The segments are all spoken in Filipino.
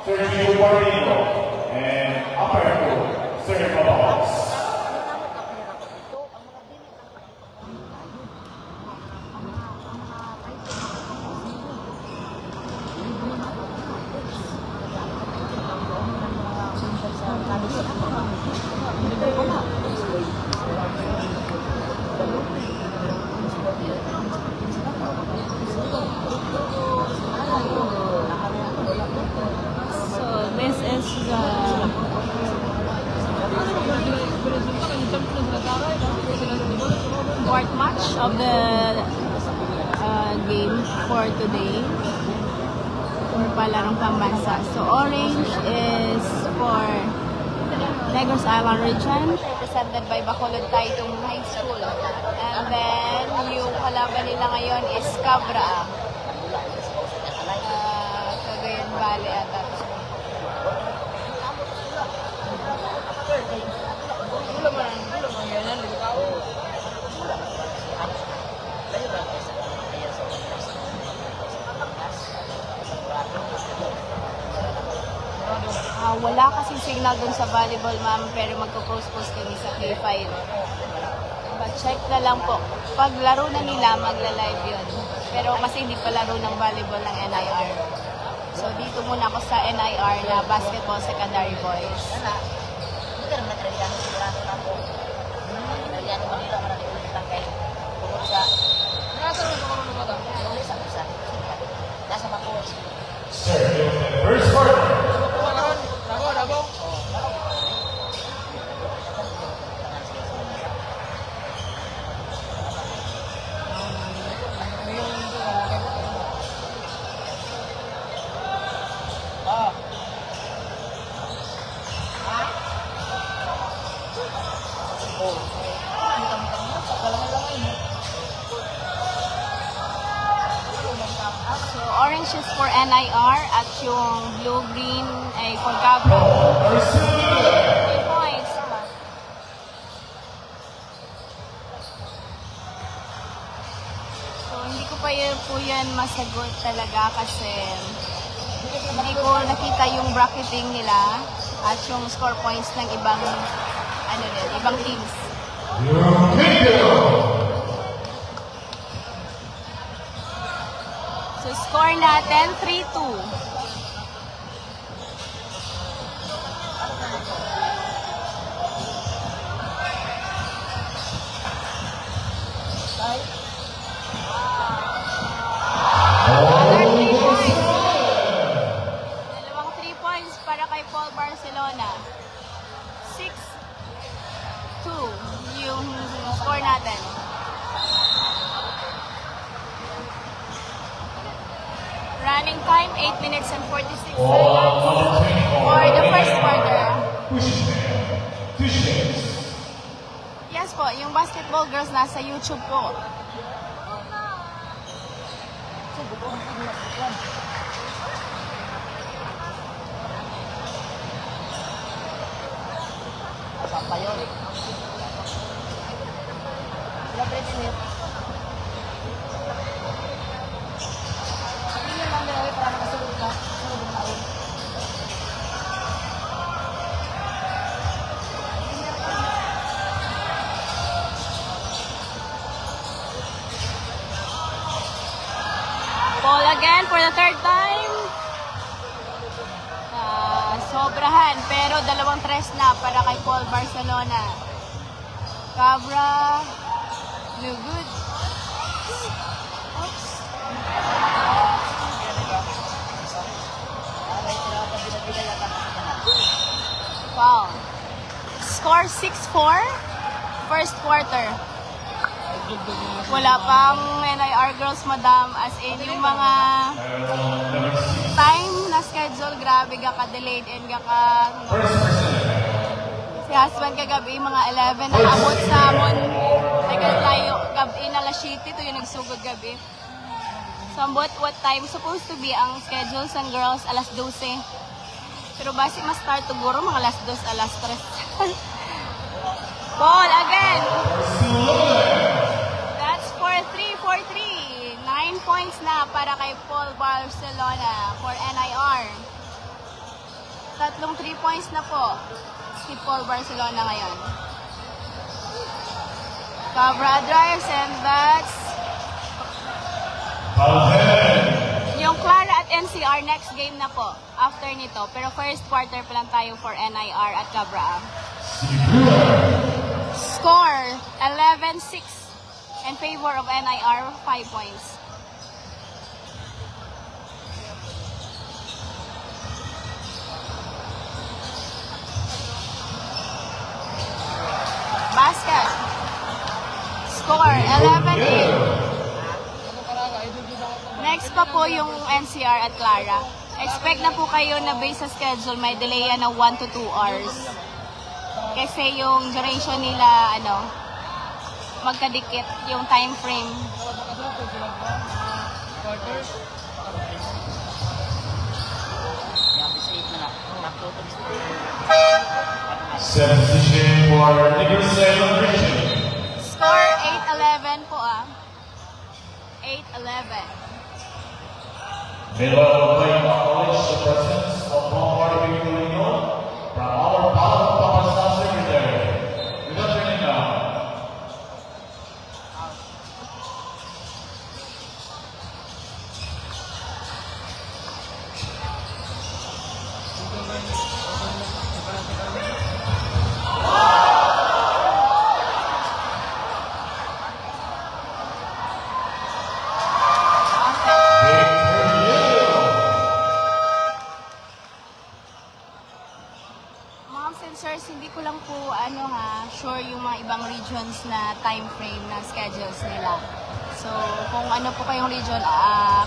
Sergio Guardino, and umpire Sergio Balls. So this is the fourth match of the game for today for palarong pambansa. So orange is for Negros Island region, represented by Bacolod Taytong High School. And then yung kalaban nila ngayon is Cabra. Cagayan Valley ata. Wala kasing signal dun sa volleyball, ma'am, pero magpo-post kami sa K5. But check na lang po. Pag laro na nila, magla-live yun. Pero kasi hindi pa laro ng volleyball ng NIR. So dito muna ako sa NIR na Basketball Secondary Boys. Sergio, first quarter. So orange is for NIR at yung blue-green ay for Cabra. 3 points. So hindi ko pa po yan masagot talaga kasi hindi ko nakita yung bracketing nila at yung score points ng ibang ibang teams. So score natin 3-2. Dalawang 3 points para kay Paul Barcelona. 6-2 yung score natin. Running time, 8 minutes and 46 seconds for the first quarter. Yes po, yung Basketball Girls nasa YouTube po. Ball again for the third time. Sobrahan, pero 2-3 na para kay Paul Barcelona. Cabra, no good. Oops. Wow. Score 6-4. First quarter. Wala pang NIR girls, madam. As in, yung mga time na schedule, grabe ka-delayed and si husband kagabi, mga 11 na abot sa amon. Tagal tayo, gabi na alas 7, ito yung nagsugod gabi. So, what time supposed to be ang schedule sa girls, alas 12. Pero basi ma-start siguro mga alas 2, alas 3. Ball again! That's for 3-4-3. 9 points na para kay Paul Barcelona for NIR. Tatlong 3 points na po si Paul Barcelona ngayon. Cabra drives and that's yung Clara at NCR next game na po after nito. Pero first quarter pa lang tayo for NIR at Cabra. Score 11-6 in favor of NIR, 5 points. Basket. Score 11-8. Next pa po yung NCR at Clara. Expect na po kayo na based sa schedule, may delay yan na 1 to 2 hours. Kasi yung duration nila, magkadikit yung time frame. Substitution for Nickel celebration. Score 8-11 po 8-11. Below playing acknowledge the presence of Bombardier Filipino from our Papa Secretary. Good afternoon now. Moms and sirs, hindi ko lang po sure yung mga ibang regions na time frame na schedules nila. So, kung ano po kayong region,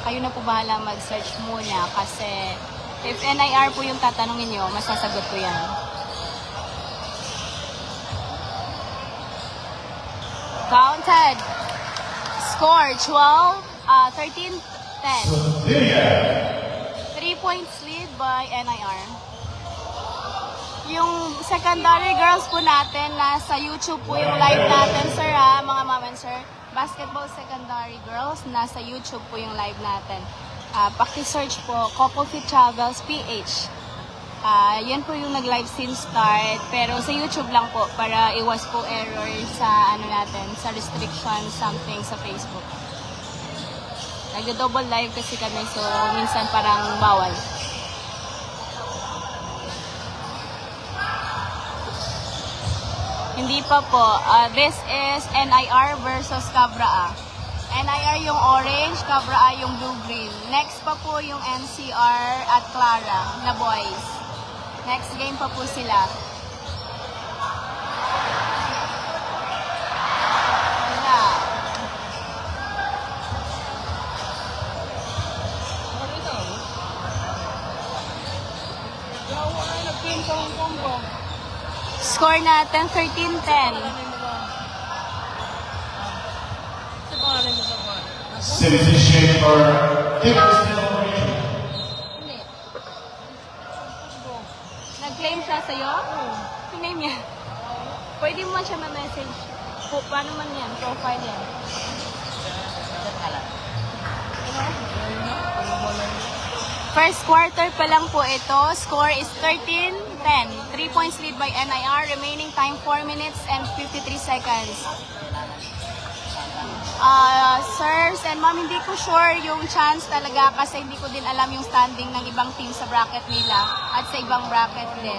kayo na po bahala mag-search muna kasi if NIR po yung tatanungin nyo, masasagot ko yan. Counted. Score 13-10. 3 points lead by NIR. Yung secondary girls po natin, nasa YouTube po yung live natin, sir mga mom and sir. Basketball secondary girls, nasa YouTube po yung live natin. Paki-search po, Couple Fit Travels PH. Yan po yung nag-live since start, pero sa YouTube lang po para iwas po error sa natin, sa restriction something sa Facebook. Nag-double live kasi kami, so minsan parang bawal. Hindi pa po. This is NIR versus Cabra. NIR yung orange, Cabra yung blue-green. Next pa po yung NCR at Clara na boys. Next game pa po sila. Wala. Score natin 13-10. Substitution for Nickel celebration. Nag-claim siya sa'yo? Name niya. Pwede mo man siya ma-message. Paano man yan? Profile yan. First quarter pa lang po ito. Score is 13-10. 3 points lead by NIR. Remaining time 4 minutes and 53 seconds. Sirs and ma'am, hindi ko sure yung chance talaga kasi hindi ko din alam yung standing ng ibang team sa bracket nila at sa ibang bracket din.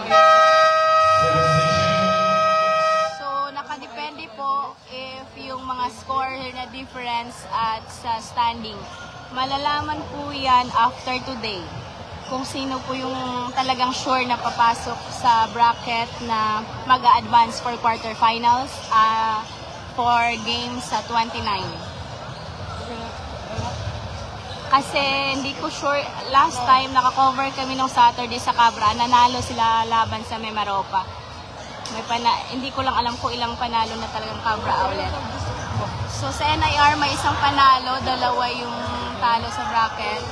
So, nakadepende po if yung mga score na difference at sa standing. Malalaman po yan after today. Kung sino po yung talagang sure na papasok sa bracket na mag-a-advance for quarterfinals for games sa 29. Kasi hindi ko sure, last time nakakover kami nung Saturday sa Cabra, nanalo sila laban sa Memaropa. Hindi ko lang alam kung ilang panalo na talagang Cabra ulit. So sa NIR may isang panalo, dalawa yung talo sa bracket.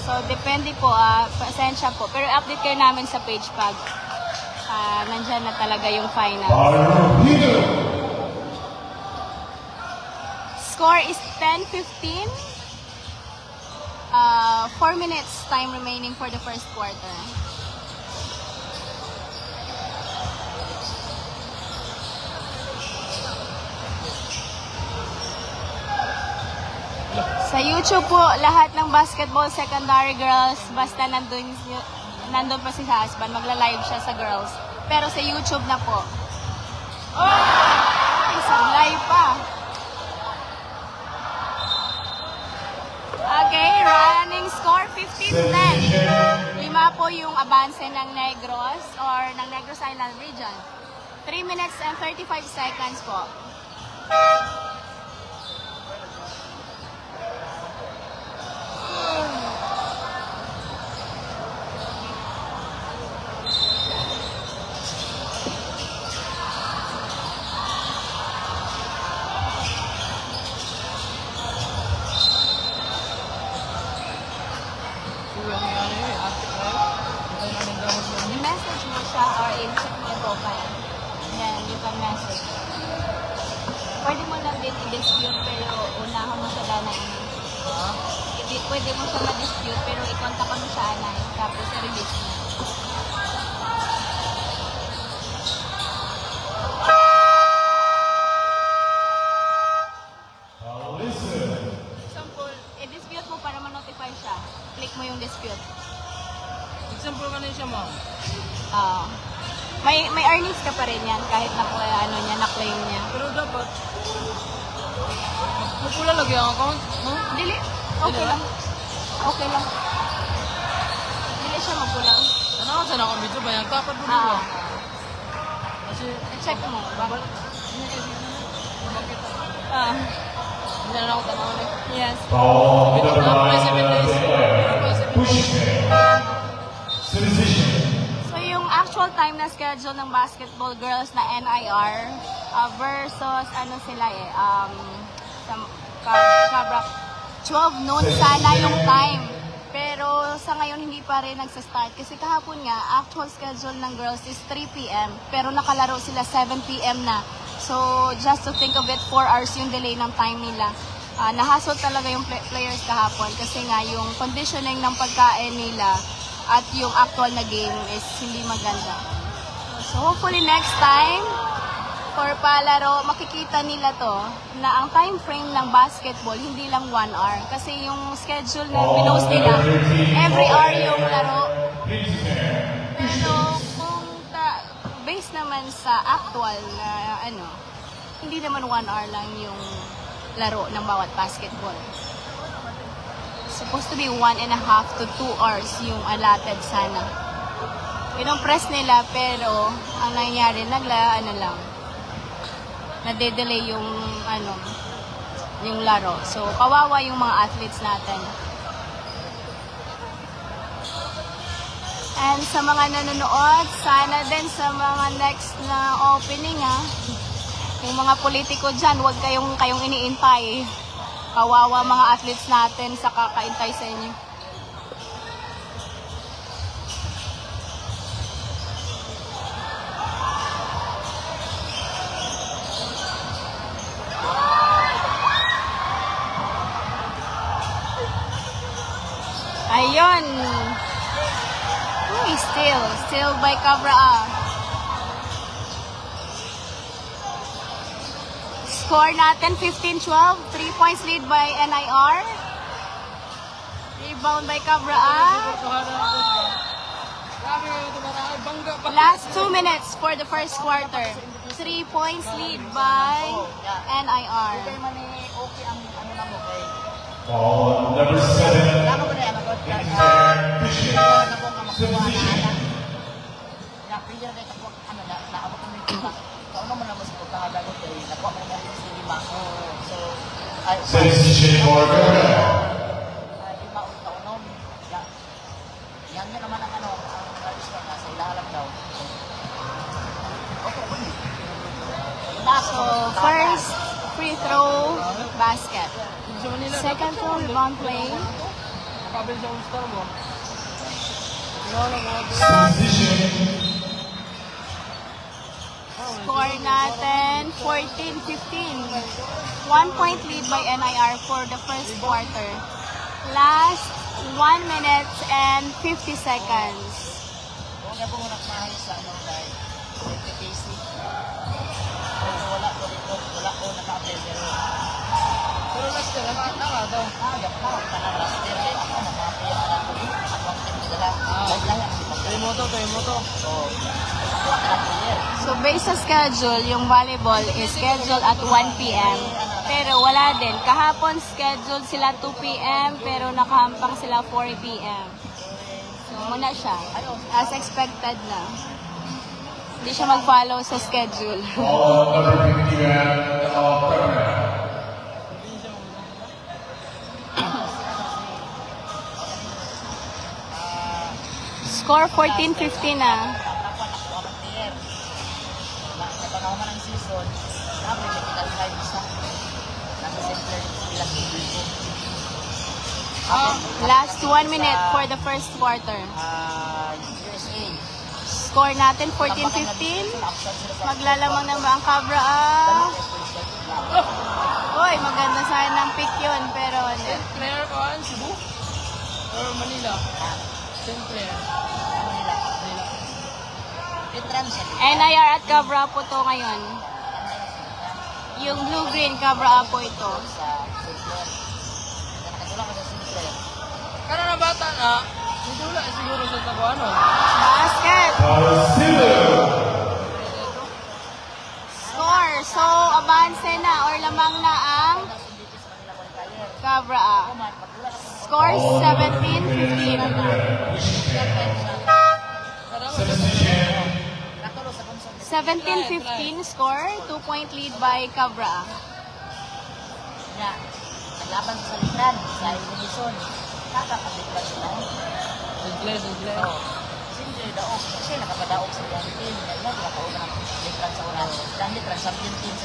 So depende po, pasensya po. Pero update kayo namin sa page pag nandyan na talaga yung final. Score is 10-15. 4 minutes time remaining for the first quarter. Sa YouTube po, lahat ng basketball secondary girls, basta nandun pa si husband, magla-live siya sa girls. Pero sa YouTube na po. Isang live pa. Okay, running score 15-10. 5 po yung abance ng Negros or ng Negros Island region. 3 minutes and 35 seconds po. I-message mo siya or i-check mo yung profile. Then, you can message. Pwede mo lang din i-dispute pero unahan mo siya danay. Pwede mo siya ma-dispute pero i-contact mo siya anay. Tapos i-release mo. Example, i-dispute mo para ma-notify siya. Click mo yung dispute. Example ka na siya, ma'am. May earnings ka pa rin yan kahit na-claim niya. Pero dapat, magpula lagi ang account, no? Dili. Okay lang. Okay lang. Dili siya magpulang. Ano ka sana kung medyo ba yan? Kapag mo ba? Kasi, I-check mo. bakit? Hindi na ako tanaw eh. Yes. Foul Ito number na, 9 7 days. Pushing Position. So yung actual time na schedule ng basketball girls na NIR versus ano sila sa Cabra 12 noon sana yung time. Pero sa ngayon hindi pa rin nagsa-start kasi kahapon nga actual schedule ng girls is 3 p.m. pero nakalaro sila 7 p.m. na. So just to think of it, 4 hours yung delay ng time nila. Nahasol talaga yung players kahapon kasi nga yung conditioning ng pagkain nila at yung actual na game is hindi maganda. So hopefully next time for palaro, makikita nila to na ang time frame ng basketball hindi lang 1 hour. Kasi yung schedule na pinost nila, every hour yung laro. Pero kung based naman sa actual na hindi naman 1 hour lang yung laro ng bawat basketball. Supposed to be 1.5 to 2 hours yung allotted sana. Press nila pero ang nangyari nade-delay yung yung laro. So kawawa yung mga athletes natin. And sa mga nanonood, sana din sa mga next na opening yung mga politiko dyan, huwag kayong iniintay. Kawawa mga athletes natin sa kakaintay sa inyo. Ayun. Uy, still by Cabra. Score natin 15-12, 3 points lead by NIR. Rebound by Cabra. Last 2 minutes for the first quarter. 3 points lead by NIR. Foul number 7. Pushing Position. Position for Cabra. So, first free throw basket. Second throw rebound play. Makabil sa all-star mo. Position. Score natin 14-15. 1 point lead by NIR for the first quarter. Last 1 minute and 50 seconds. Wala po muna mahal sa guys. Wala po naka-apply pero Pero last year, naka to. Kanang last year, eh, ako na mga player na lang. Ako ang team nila. Kahit lang yan, si Pagdala. Tayo mo to. So, ako ang player. So based sa schedule, yung volleyball is scheduled at 1 p.m. Pero wala din. Kahapon scheduled sila 2 p.m. pero nakahampang sila 4 p.m. So muna siya. As expected na. Hindi siya mag-follow sa schedule. All number 50 and program. Score 14-15 na. Ako ang player. Sa panahon man ng season, namin medical card isa. Nasa center sila sa Last 1 minute for the first quarter. USA. Score natin 14-15. Maglalamang na ba ang Cabra? Uy, maganda sana ng pick yun. Pero hindi. Player ko, Cebu? Or Manila? Same player. Manila. Veteran siya. NIR at Cabra po to ngayon. Yung blue-green Cabra po ito. Sa center. Nakatulong ko sa center. Kano na bata na, hindi wala siguro sa tago ano. Basket. Score. So, abance na or lamang na ang Cabra. Score 17-15. Substitution. Nakatulong sa konsol. 17-15 score. 2-point lead by Cabra. Nga, naglaban sa litran, sa elimination. Nakakapaglikran sila. Simple. Oo. Siyempre, daog. Kasi nakapadaog sa iyang team. Ngayon, nakauga ng litran sa una. Ang litran, champion team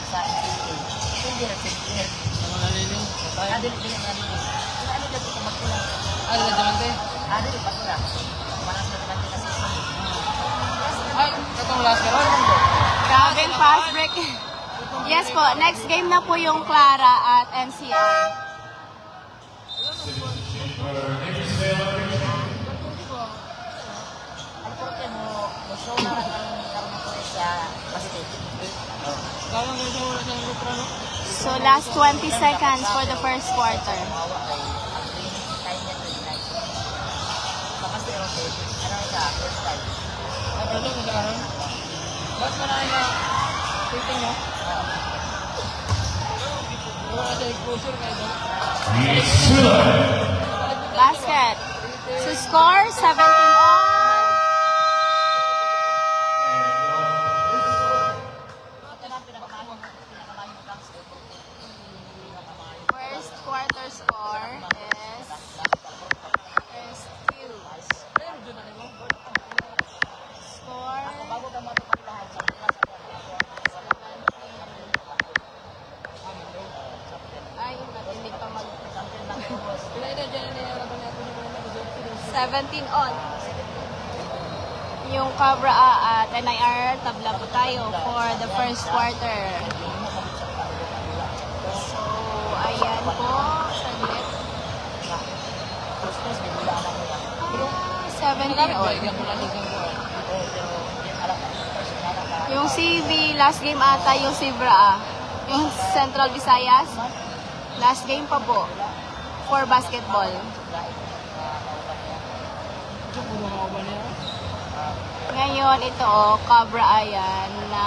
sa NCAA. Hindi na simple. Sa mga liling. Kadili-dili na nila. Sila ano dito kung magkulang. Ah, dila Diamante. Dili, patula. Manas na naman din sa season. Ay, katong last karon. Grabe, fast break. Yes po, next game na po yung Clara at NCR. Substitution for Navy Celebration. Ang porte mo, show na lang ang karoon ko sa basket. Kawang kayo sa wala sa grupo no? So last 20 seconds for the first quarter. Mawa kay ang training time niya 29. Tapos pero ano siya, first time. Ay, pero kung saan. Ba't mo na nga shooting no? Wala sa exposure kayo doon. Basket. So score 17 on. First quarter score is first two. Pero doon na nimo. Score Bago ka matupad sa class ay hindi pa mag Pila ina dyan na yung ano natin yung mga 17 on. Yung Cabra at NIR tabla po tayo for the first quarter. So, ayan po. Saglit. 17 on. Yung CV, last game ata yung Sibra. Yung Central Visayas. Last game pa po. For basketball. Ngayon, ito, Cabra ayan, na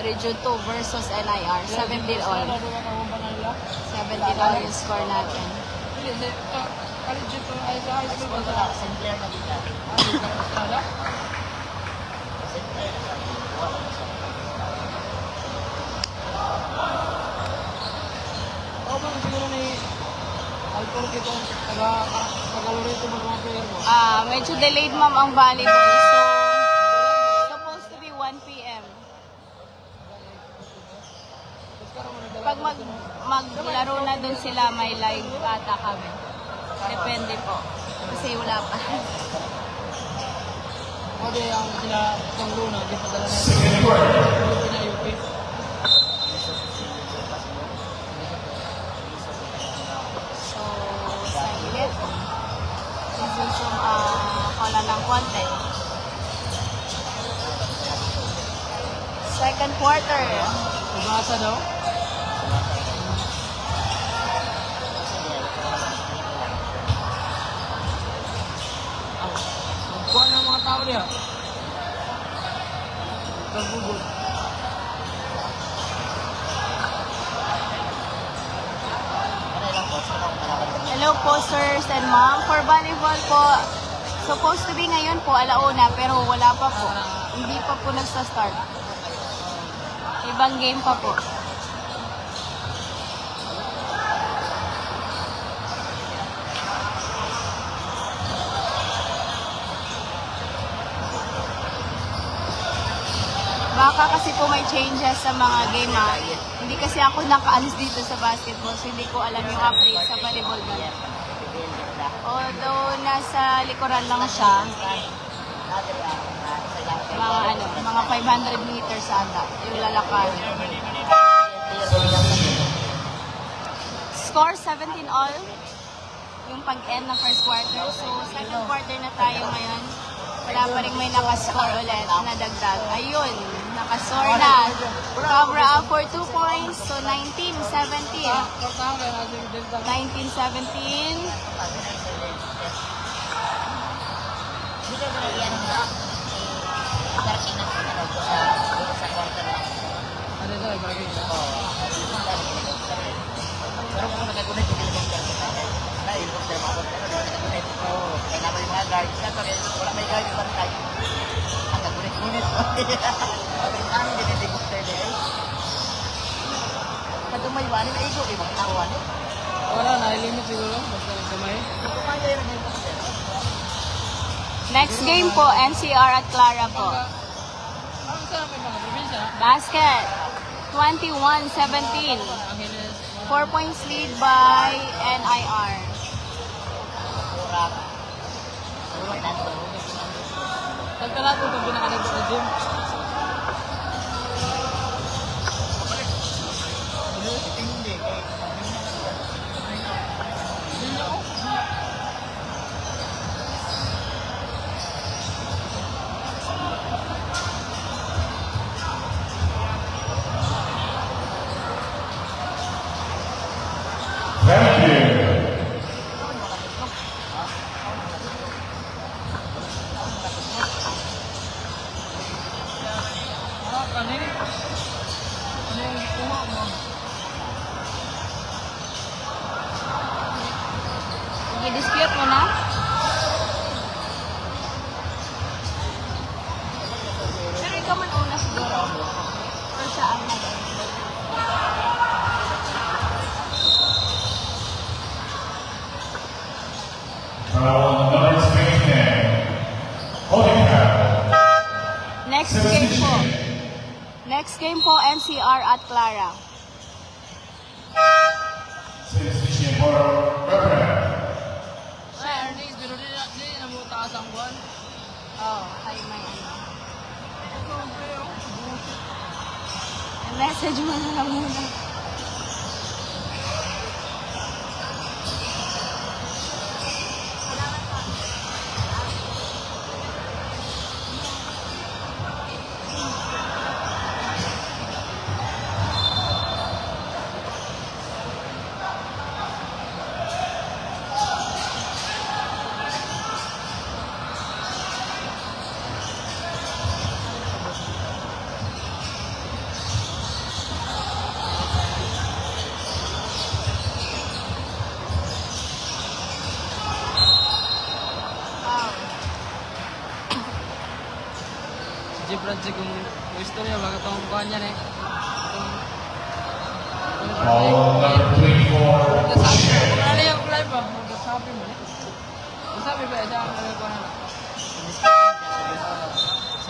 Region 2 versus NIR. 17 all. 17 all yung score natin. College ito ay sa high school ba ito? Sinclair na dito. Estrada? Oo ba siguro ni Alcor dito taga-Loreto mo mga player mo? Medyo delayed ma'am ang volleyball. So, supposed to be 1 p.m. Pag maglaro na dun sila, may live ata kami. Depende po. Kasi wala pa. Pwede ang sila itong luna, di pa dala na Second quarter. yung niya UP. So, saglit. I-zoom ko lang ng konti. Second quarter. Ubasa daw? ako niya. Nagugod. Ano ilang coach ko lang para Hello po, sirs and ma'am. For volleyball po, supposed to be ngayon po, alauna, pero wala pa po. Hindi pa po nagsa-start. Ibang game pa po. Baka kasi po may changes sa mga game ha. Hindi kasi ako nakaalis dito sa basketball, so hindi ko alam yung update sa volleyball ba. Although nasa likuran lang siya, mga 500 meters ata, yung lalakad. Score 17 all, yung pag-end ng first quarter. So, second quarter na tayo ngayon. Wala pa rin may nakascore ulit na dagdag. Ayun, nakascore na. Cobra up for 2 points. So, 19-17. 19-17. Hindi ka yan na. Darating na sa quarter lang. Ano ito? Ibaragay na. Pero kung nagagunit yung helicopter sa kanya, na helicopter mabot ka na nagagunit. Kaya naman yung mga guard, wala may guard yung bantay. Ang nagunit-gunit. Ang helicopter na eh. Pag umaywan, may igo, ibang tawa niya. Wala, na-limit siguro. Basta nagkamay. Kumaya yung helicopter. Next game po, NCR at Clara po. Ang sa may mga probinsya. Basket, 21-17. Angeles. 4 points lead by NIR. Kurang. Fernando. Tagkalato itong pinakalag sa gym. Hindi. Thank you. Kanin. Ano yung kuha mo? I-dispute mo na? Pero ikaw man una siguro. Or siya ang Number 16, holding foul. Next game po. Next game po, NCR at Clara. Substitution for Reverend. Ay, earnings, pero di na mo taas ang buwan. Oh, ay may ano. Message mo na lang muna. Si Project kung gusto niya, baka itong kuha niya eh. Ball number 24, Shea. Kung ano yung live ba? Magkasabi mo eh. Magkasabi ba? Siya ang nagkuha na.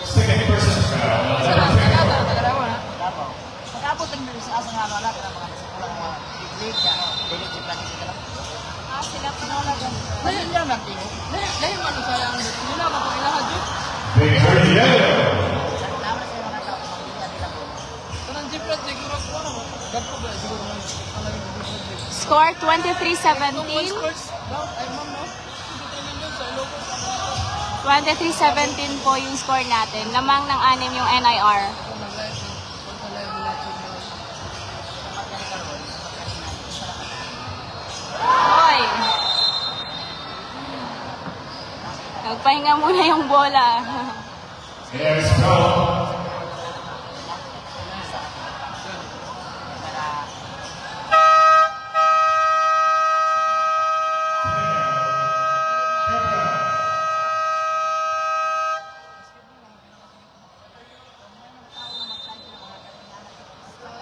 Second person's foul. Sa Number 10. nasa, nagarawa na. Davao. Pag-abot ang sa asang halo lang ng mga nasa mga big league, daily chip natin sila. Ah, sila pa na wala dyan. Ngayon lang nagtingo. Dahil man sayang dito. Yun na, kapag ilahad yun. Victor Yellow. Naman sa mga tao kung hindi nila po. Kanang Jeep Project, siguro ko ano ba? Gagpo ba? Siguro man. Ang lagi ng Jeep Project. Score Kung one 23-17. sports, down, ay ma'am no? Ito 3 million sa Ilocos. 23-17 po yung score natin. Lamang ng 6 yung NIR. Kung mag-live, kung sa live nila, Hoy! Magpahinga muna yung bola. Here's go.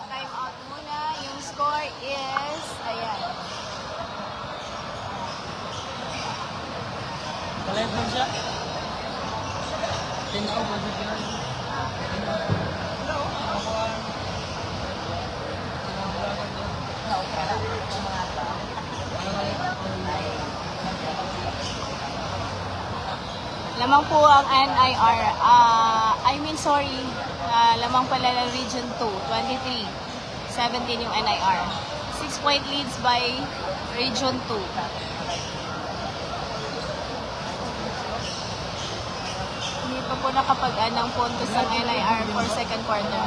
Time out muna. Yung score is, ayan. Talent lang siya. 10 out, budget yun. Lamang po ang NIR. Lamang pala ng Region 2, 23. 17 yung NIR. 6-point leads by Region 2. Hindi pa po nakapag-an ng puntos ng NIR for second quarter.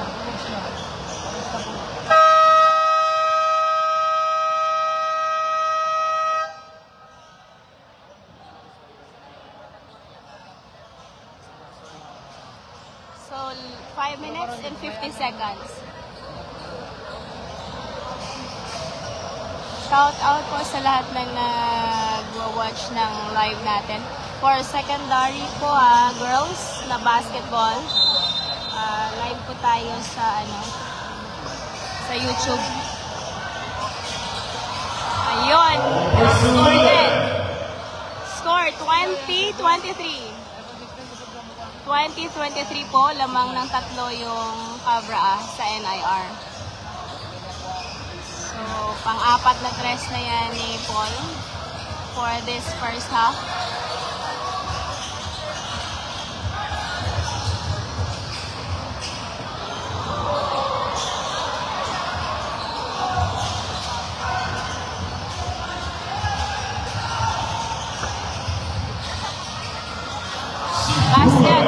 So, 5 minutes and 50 seconds. Shout out po sa lahat ng nag-watch ng live natin. For secondary po girls na basketball, live po tayo sa sa YouTube. Ayun, score din. Score 20-23. 20-23 po, lamang ng tatlo yung Cabra sa NIR. So, pang-apat na tres na yan ni Paul for this first half. Basket.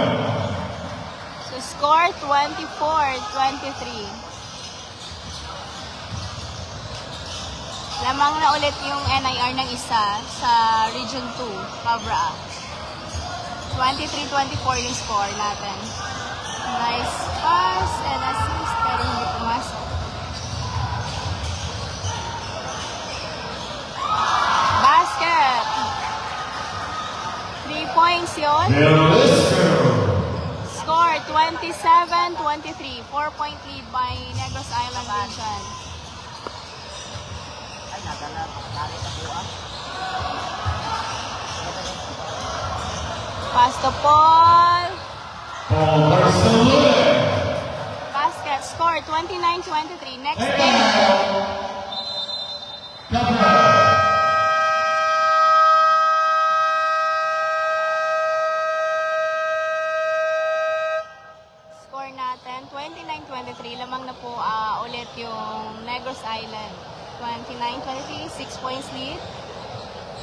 So, score 24-23. Lamang na ulit yung NIR ng isa sa Region 2, Cabra. 23-24 yung score natin. Nice pass and assist, pero hindi pumasok. Basket. 3 points yun. Score 27-23. 4-point lead by Negros Island Region. Ay, nadala. Nari sa buwan. Pass to Paul. Paul Barcelona. Basket. Score 29-23. Next game. Cabra. Score natin 29-23. Lamang na po ulit yung Negros Island. 29-23. 6 points lead.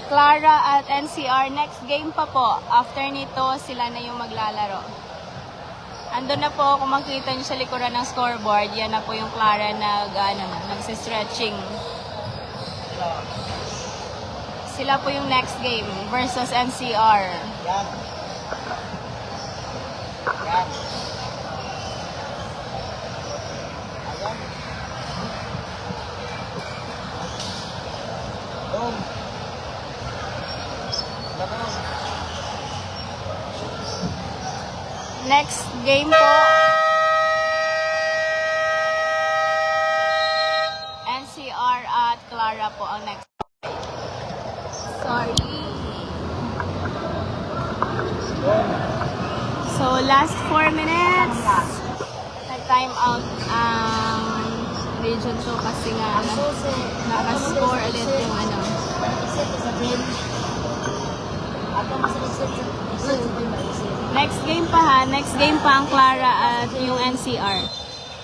Clara at NCR. Next game pa po. After nito, sila na yung maglalaro. Andun na po, kung makita nyo sa likuran ng scoreboard, yan na po yung Clara nagsistretching. Sila po yung next game versus NCR. Yan. Yan. Ayan. Boom. Labas. Next game po, NCR at Clara po ang next. Sorry. So, last 4 minutes. Nag-time out ang Region 2 kasi nga nakascore ulit yung Next game pa ha. Next game pa ang Clara at yung NCR.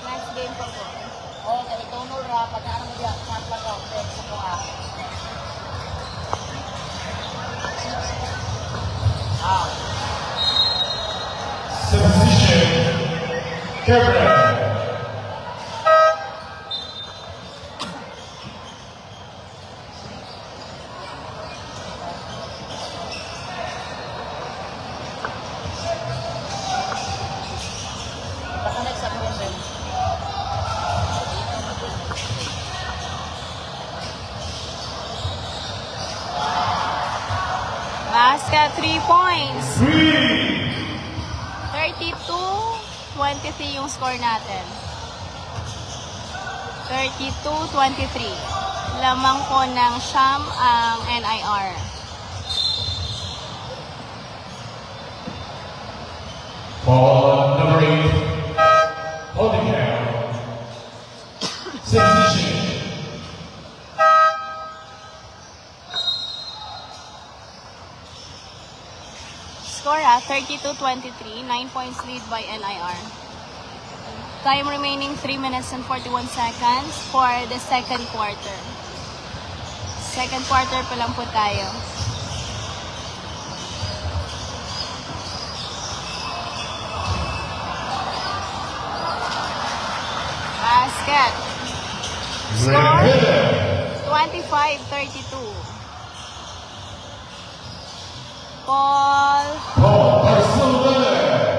Next game pa po. Oh, kaya ikaw Nora, pagkaan mo diyan, sa plagaw, sa kuha. Substitution. Cabra. got 3 points. 3. 32-23 yung score natin. 32-23. Lamang po ng Sham ang NIR. Ball number 8. Holding down. Substitution. Score 32-23. 9 points lead by NIR. Time remaining 3 minutes and 41 seconds for the second quarter. Second quarter pa lang po tayo. Basket. Score 25-32. Paul. Paul Barcelona.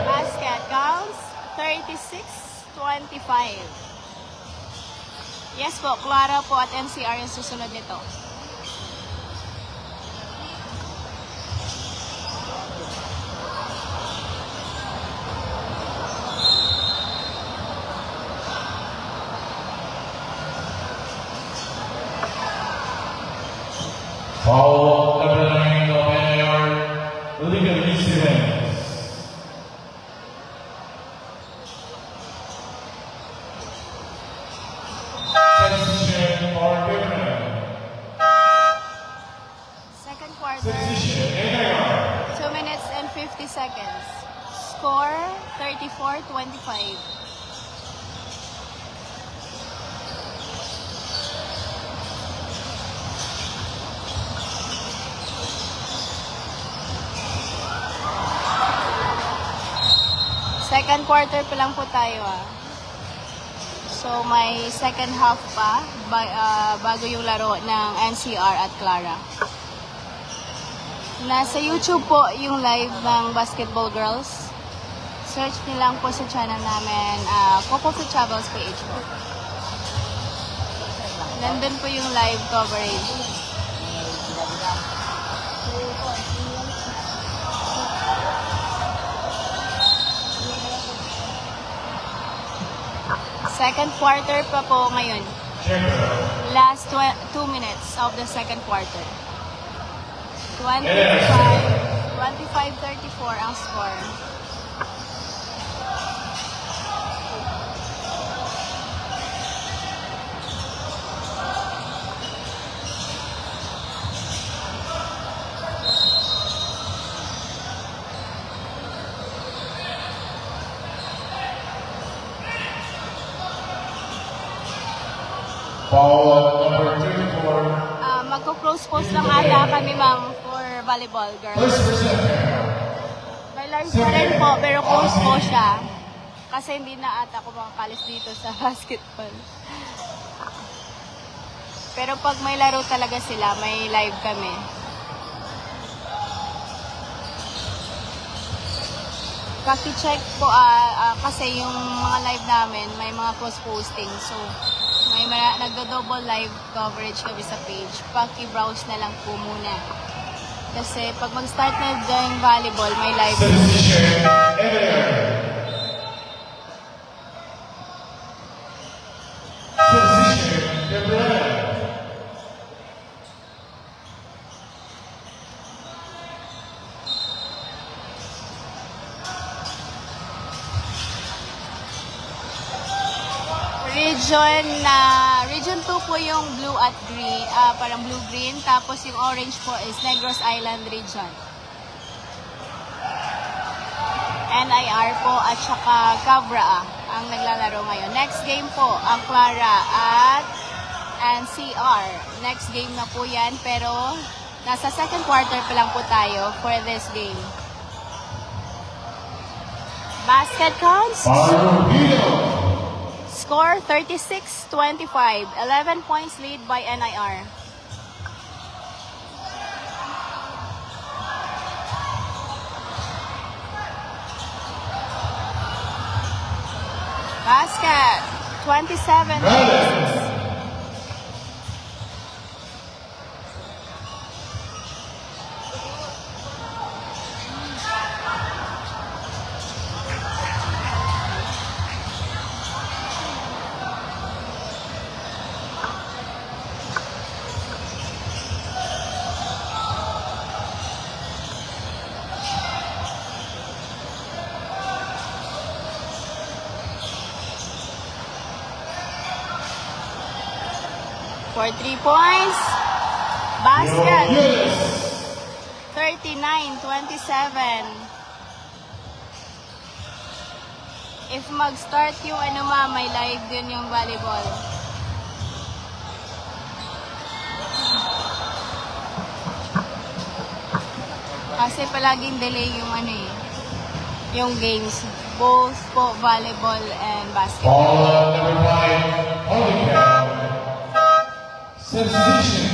Basket counts 36-25. Yes po, Clara po at NCR yung susunod nito. Foul number 9 of NIR, Liga Stevens. Substitution for different. Second quarter, Substitution NIR. 2 minutes and 50 seconds. Score 34-25. Second quarter pa lang po tayo So may second half pa bago yung laro ng NCR at Clara. Nasa YouTube po yung live ng Basketball Girls. Search niyo lang po sa channel namin, Coco for Travels PH po. Nandun po yung live coverage. Second quarter pa po ngayon. Last 2 minutes of the second quarter. 25-34 ang score. Foul number 34. Magko-close post lang ata kami, ma'am, for volleyball girls. First percent. May live pa rin po, pero close po siya. Kasi hindi na ata ako makakalis dito sa basketball. Pero pag may laro talaga sila, may live kami. Kaki-check po, kasi yung mga live namin, may mga cross-posting. So, may nagdo-double live coverage kami sa page. Paki-browse na lang po muna. Kasi pag mag-start na yung volleyball, may live. Substitution NIR. Substitution Gabriel. Region 2 po yung blue at green, parang blue-green. Tapos yung orange po is Negros Island region. NIR po at saka Cabra ang naglalaro ngayon. Next game po, ang Clara at NCR. Next game na po yan, pero nasa second quarter pa lang po tayo for this game. Basket counts. Arroyo. Score 36-25. 11 points lead by NIR. Basket 27-26. for 3 points. Basket. 39-27. If mag-start yung may live din yung volleyball. Kasi palaging delay yung yung games. Both po volleyball and basketball. Ball number 5, holding count. Substitution.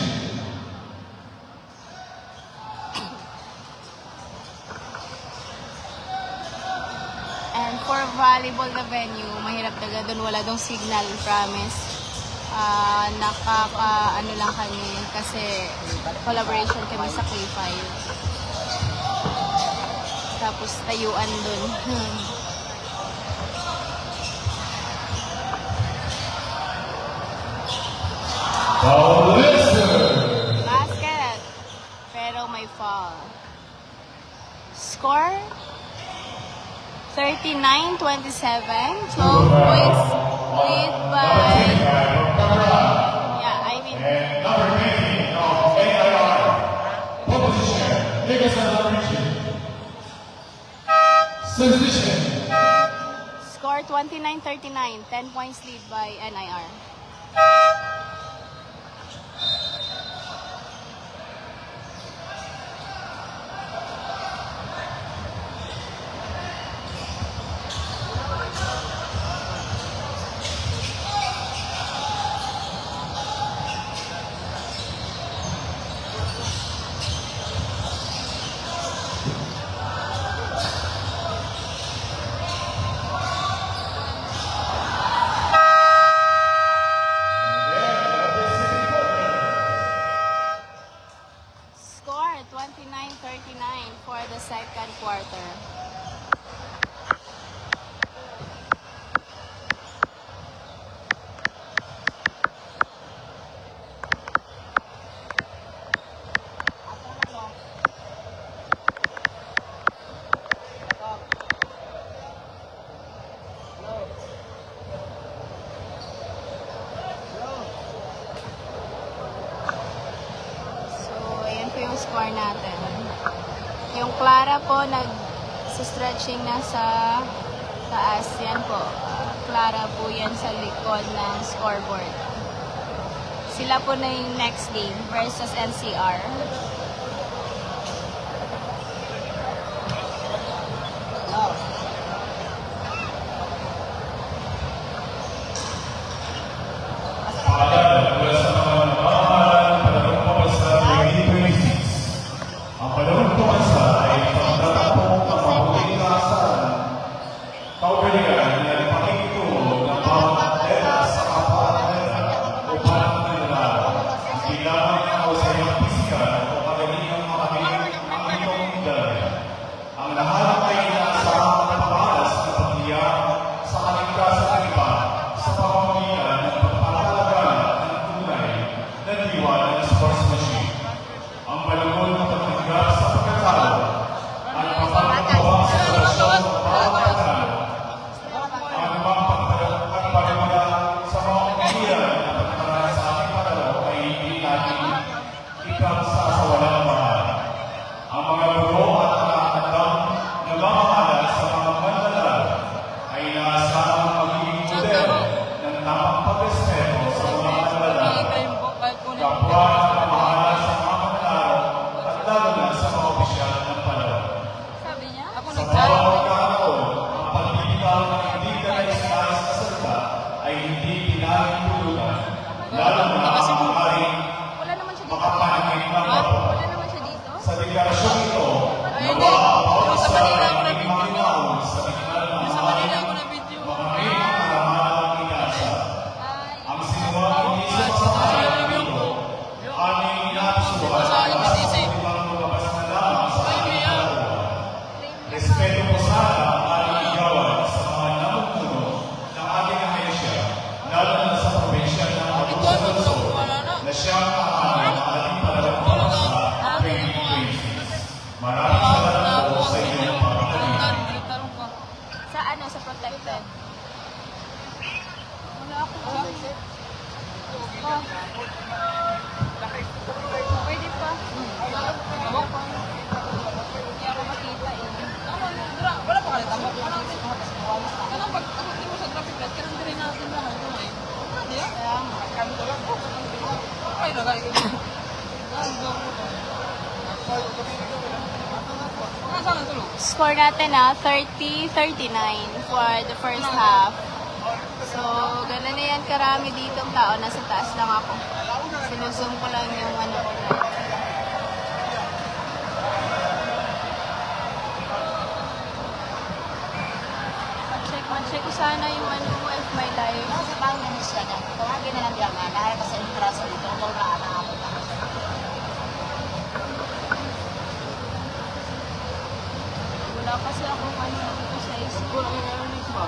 And for volleyball na venue, mahirap talaga doon. Wala dong signal, promise. Lang kami kasi collaboration kami sa K5. Tapos tayuan doon. Basket. Pero may foul. Score? 39-27. 12 points lead by... Yeah, I mean... And number 20 of AIR. Proposition. Nicholson Richie. Substitution. Score 29-39. 10 points lead by NIR. Score 29-39 for the second quarter. Yung score natin. Yung Clara po nag-stretching na sa taas. Yan po. Clara po yan sa likod ng scoreboard. Sila po na yung next game versus NCR. Ang panahon po ay pagtatapong ng mabuting kaasaran, kaugalingan at pakikitulong ng bawat atleta sa kapwa-atleta upang nanalo. Hindi lamang ang kausayang pisikal o kagalingang makabiling ang inyong medalya. Ang lahat ay inaasahang pagpapalas na pagtiyak sa kaligtasan ng iba sa pamamagitan ng pagpapalagaan ng tunay na diwa ng sportsmanship. Ang malungkot na pagtanggap sa pagkatalo at pagpapagawa sa relasyon ng bawat panalo. Ang ibang pagpapagawa sa mga kahiyan na pagkakaraan sa ating panalo ay hindi natin ipagsasawalang mahal. Ang mga guro at mga atang nagmamahala sa mga manlalaro ay inaasahang magiging model ng tamang pagrespeto sa mga manlalaro. Kapwa na mahala sa mga manlalaro at lalo na sa mga opisyal ng panahon. Sabi niya? Sa bawat pagkakataon, ang pagbibitaw ng hindi kanais-nais na salita ay hindi pinahintulutan, lalo na ang maaaring Wala naman siya dito. makapanagin ng bato. Wala naman siya dito. Sa deklarasyon ito, nawa ang bawat isa ay naging makinahon sa gitna ng maaaring mga may karamahang inasa. Ang sinuwang inisip sa kanya dito, aming inatusuhan ay basta ibang lumabas na lamang sa ating kaluluwa. Respeto po sana ang ating igawan sa mga namumuno ng ating ahensya, lalo na sa probinsya ng Abuso na siyang kahanin ng ating panalampang sa 2020. Maraming salamat po sa inyong pagtatingin. Sa protected? Wala ako. ka, tambak ko lang sa mga kasawala. Kanang pag di mo sa traffic light, kanang din natin na ito na eh. Hindi ah? Kaya nga. Ay, lagay ko. Saan ang tulog? Score natin 30-39 for the first half. So, gano'n na yan karami dito ang tao. Nasa taas lang ako. Sinusum ko lang yung ano ko. Check ko sana yung ano mo if may live. Sa bang namis ka niya. Tawagin na lang diyan nga. Dahil pa sa entrance dito. Ang wala na ako. Wala kasi akong ano dito sa isip. Wala kayo earnings ba?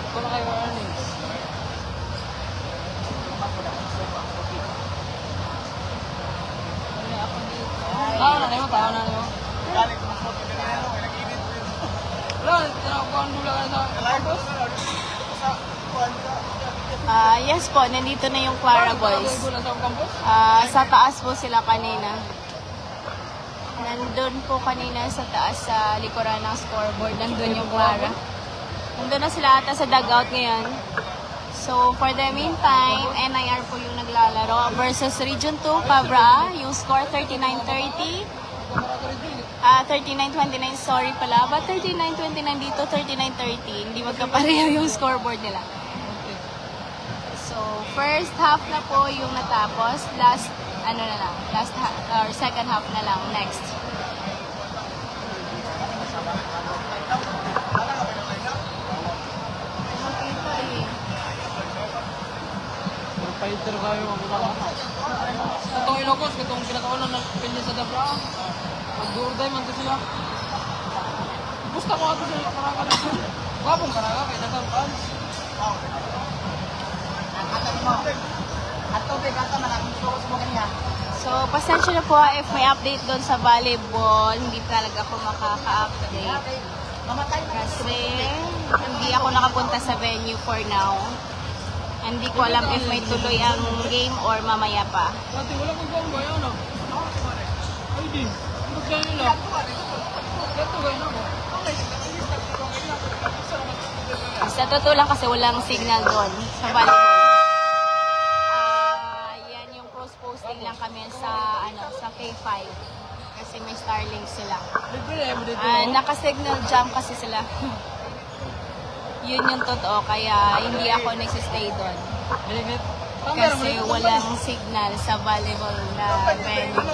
Wala kayo earnings. Wala ako dito. Tao na kayo, tao na kayo. Wala, tinakuhaan mo lang sa campus? Yes po, nandito na yung Clara Boys. Wala sa campus? Sa taas po sila kanina. Nandun po kanina sa taas sa likuran ng scoreboard. Nandun yung Clara. Nandun na sila ata sa dugout ngayon. So, for the meantime, NIR po yung naglalaro versus Region 2, Cabra. Yung score 39-30. 39-29, sorry pala. But 39-29 dito, 39-30. Hindi magkapareho yung scoreboard nila. So, first half na po yung natapos. Last, ano na lang, last half, or second half na lang, next. Makita eh. Fighter kayo, mga mga. Itong Ilocos, itong pinakaulan ng pilya sa Dabra. Mag-duurday man to sila. Gusto ko ato sila karaka na sila. Wapong karaka, kaya nagang fans. At tubig, at malaking gusto ko sa mga niya. So, pasensya na po if may update doon sa volleyball. Hindi talaga ako makaka-update. Mamatay na Kasi hindi ako nakapunta sa venue for now. Hindi ko alam if may tuloy ang game or mamaya pa. Dati wala kong gawang ba yan, ah? Ay di, ano kaya nila? Ito gawin ako. Sa totoo lang kasi walang signal doon sa volleyball. Yan yung cross-posting lang kami sa sa K5. Kasi may Starlink sila. Libre mo dito. Naka-signal jam kasi sila. Yun yung totoo, kaya hindi ako nagsistay doon. Minigit. Kasi walang signal sa volleyball na venue.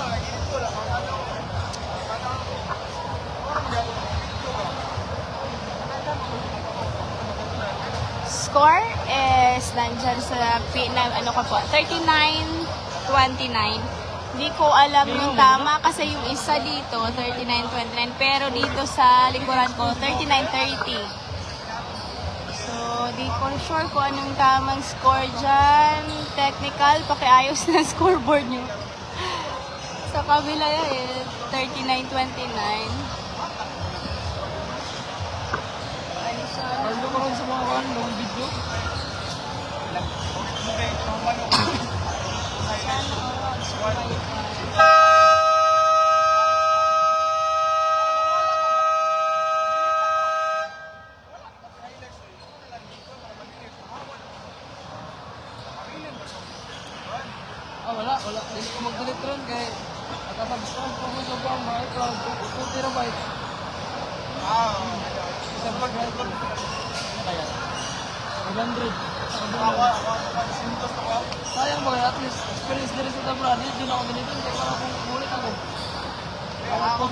Score is nandyan sa ano ko po, 39-29. Hindi ko alam yung tama kasi yung isa dito 39-29 pero dito sa likuran ko 39-30. So, di ko sure kung anong tamang score dyan. Technical, pakiayos na scoreboard nyo. Sa kabila yan eh, 39-29. Parlo ko rin sa mga kan, long video. Wala. Hindi ko mag-delete rin kaya nakasubscribe ko sa buong mga icloud. 2 terabyte. Subscribe ko. Kaya? 100. Sayang ba at least experience din sa Dabra. Hindi na ako ganito. Kaya para kung ulit ako.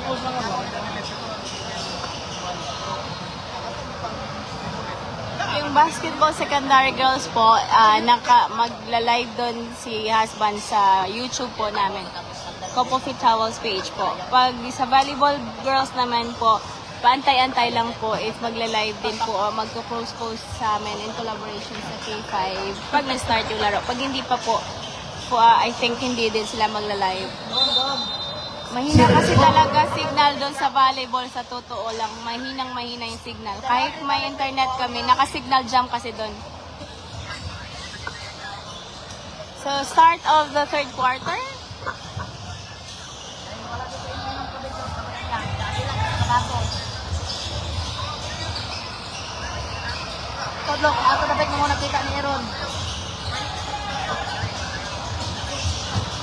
Post lang ako. Yung basketball secondary girls po, magla-live doon si husband sa YouTube po namin. Couple Fit Towels page po. Pag sa volleyball girls naman po, paantay-antay lang po if magla-live din po o magpo-post sa amin in collaboration sa K5 pag na-start yung laro. Pag hindi pa po, I think hindi din sila magla-live. Mahina kasi talaga signal doon sa volleyball, sa totoo lang. Mahina yung signal. Kahit may internet kami, naka-signal jam kasi doon. So, start of the third quarter. Tudlok, ato na mo muna kita ni Aaron.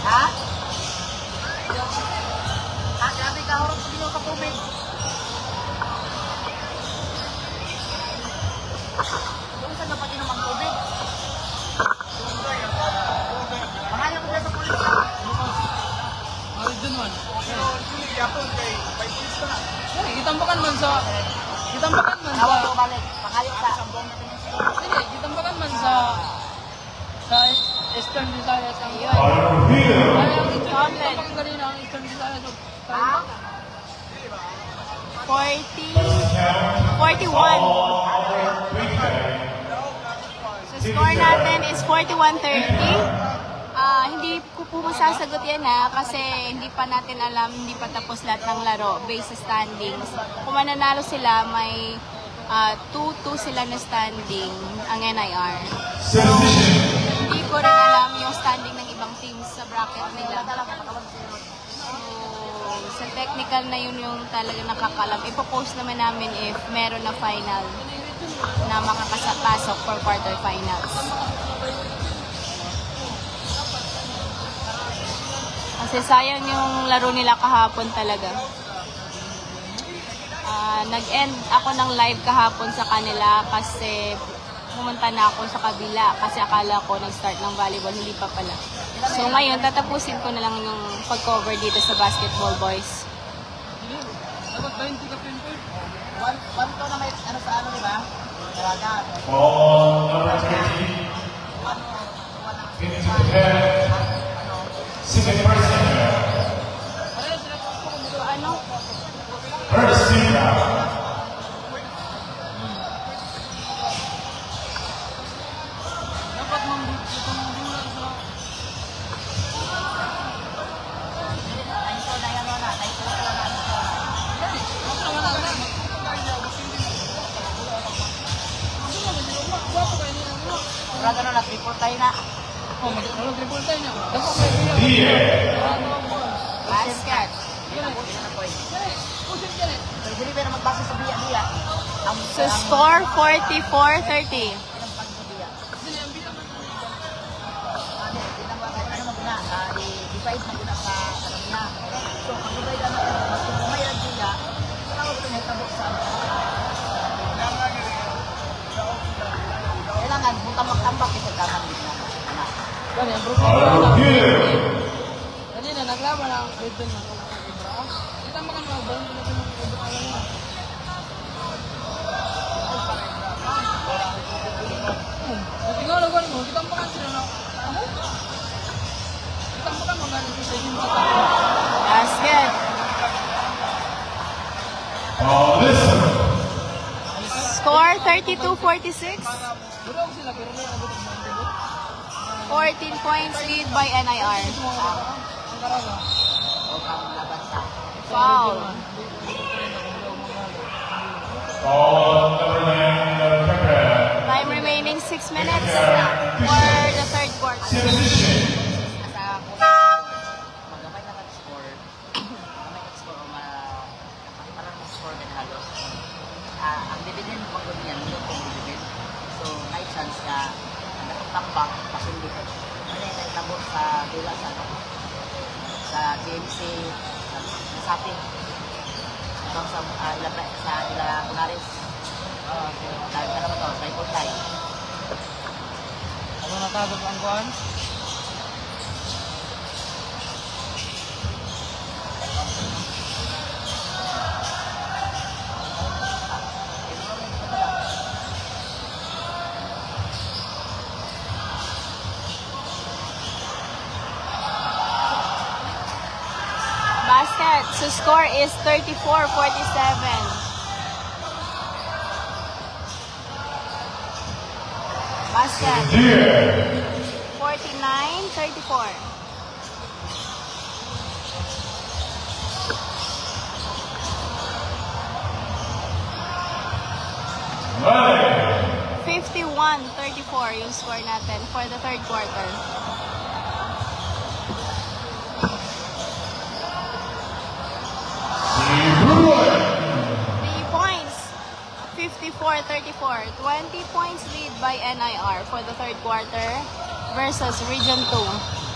Ha? Ah, grabe ka, horot ko din ka tubig. Kung saan na pati naman tubig? Pangalan ko sa pulis ka. Malit dun man. Gitambakan man sa... Gitambakan man Tawag ko sa... balik. Pangalan ka. Hindi, gitambakan man sa... Sa Eastern Visayas ang... Final here. Gitambakan kanina ang Eastern Visayas. Ha? 41. So score natin is 41-30. Hindi ko po masasagot yan kasi hindi pa natin alam, hindi pa tapos lahat ng laro based sa standings. Kung mananalo sila, may 2-2 sila na standing ang NIR. So, hindi ko rin alam yung standing ng ibang teams sa bracket nila. So, sa technical na yun yung talaga nakakalam. Ipopost naman namin if meron na final na makakapasok for quarterfinals. Kasi sayang yung laro nila kahapon talaga. Nag-end ako ng live kahapon sa kanila kasi pumunta na ako sa kabila kasi akala ko nag-start ng volleyball, hindi pa pala. So ngayon, tatapusin ko na lang yung pag-cover dito sa basketball boys. Dapat 20 ka pin. One to na may ano sa ano, di ba? Talaga. On number 13. Into the head. Second person. So ano? First team out. Dapat itong bulan sa... Ay, ito na yan na. Ay, ito na yan na. Sigurado na, triple tayo na. Oh, mag-triple tayo niya. Dapat may bilang. Here. Basket. Ilan na po eh. Pusin ka rin. Pero hindi ba magbasa sa biya-biya? So score 44-30. Ilang pag sa biya? Sila yung bilang. Ilang ba? Ano maguna? I-divide maguna sa kanina. So, pag-divide na mas kung may ang biya, tawag ko na itabok sa kailangan, butang-tambak ito kaman din na. Gani, ang Final problema na. here. Kanina, naglaban ang Redden ng Ibra. Kita mo ka naman, bawang na natin ng Ibra. Alam mo. Tingnan ko mo, kita mo ka sila na. Kita mo ka mga sa yung kata. Basket. Listen. Score 32-46. Durog sila, pero may abot ang mga debut. 14 points lead by NIR. Ang karaga. O kang laban sa. Foul. On number 9, Pepe. Time remaining 6 minutes for the third quarter. Transition. Nasa magamay na nag-score. Magamay nag-score o parang nag-score din halos. Ang dividend mo pag yan, yung kong dividend. So, may chance na nakatambak, pasundi ko. Ano yung nagtabot sa dula sa GMC, sa Sapi. Itong sa ila Bunaris. Dahil ka naman ito, triple tie. Ano natagod ang kuhan? Basket. So score is 34-47. Basket. Here. 49-34. Right. 51-34 yung score natin for the third quarter. The Bruin. 3 points. 54-34. 20 points lead by NIR for the third quarter versus Region 2.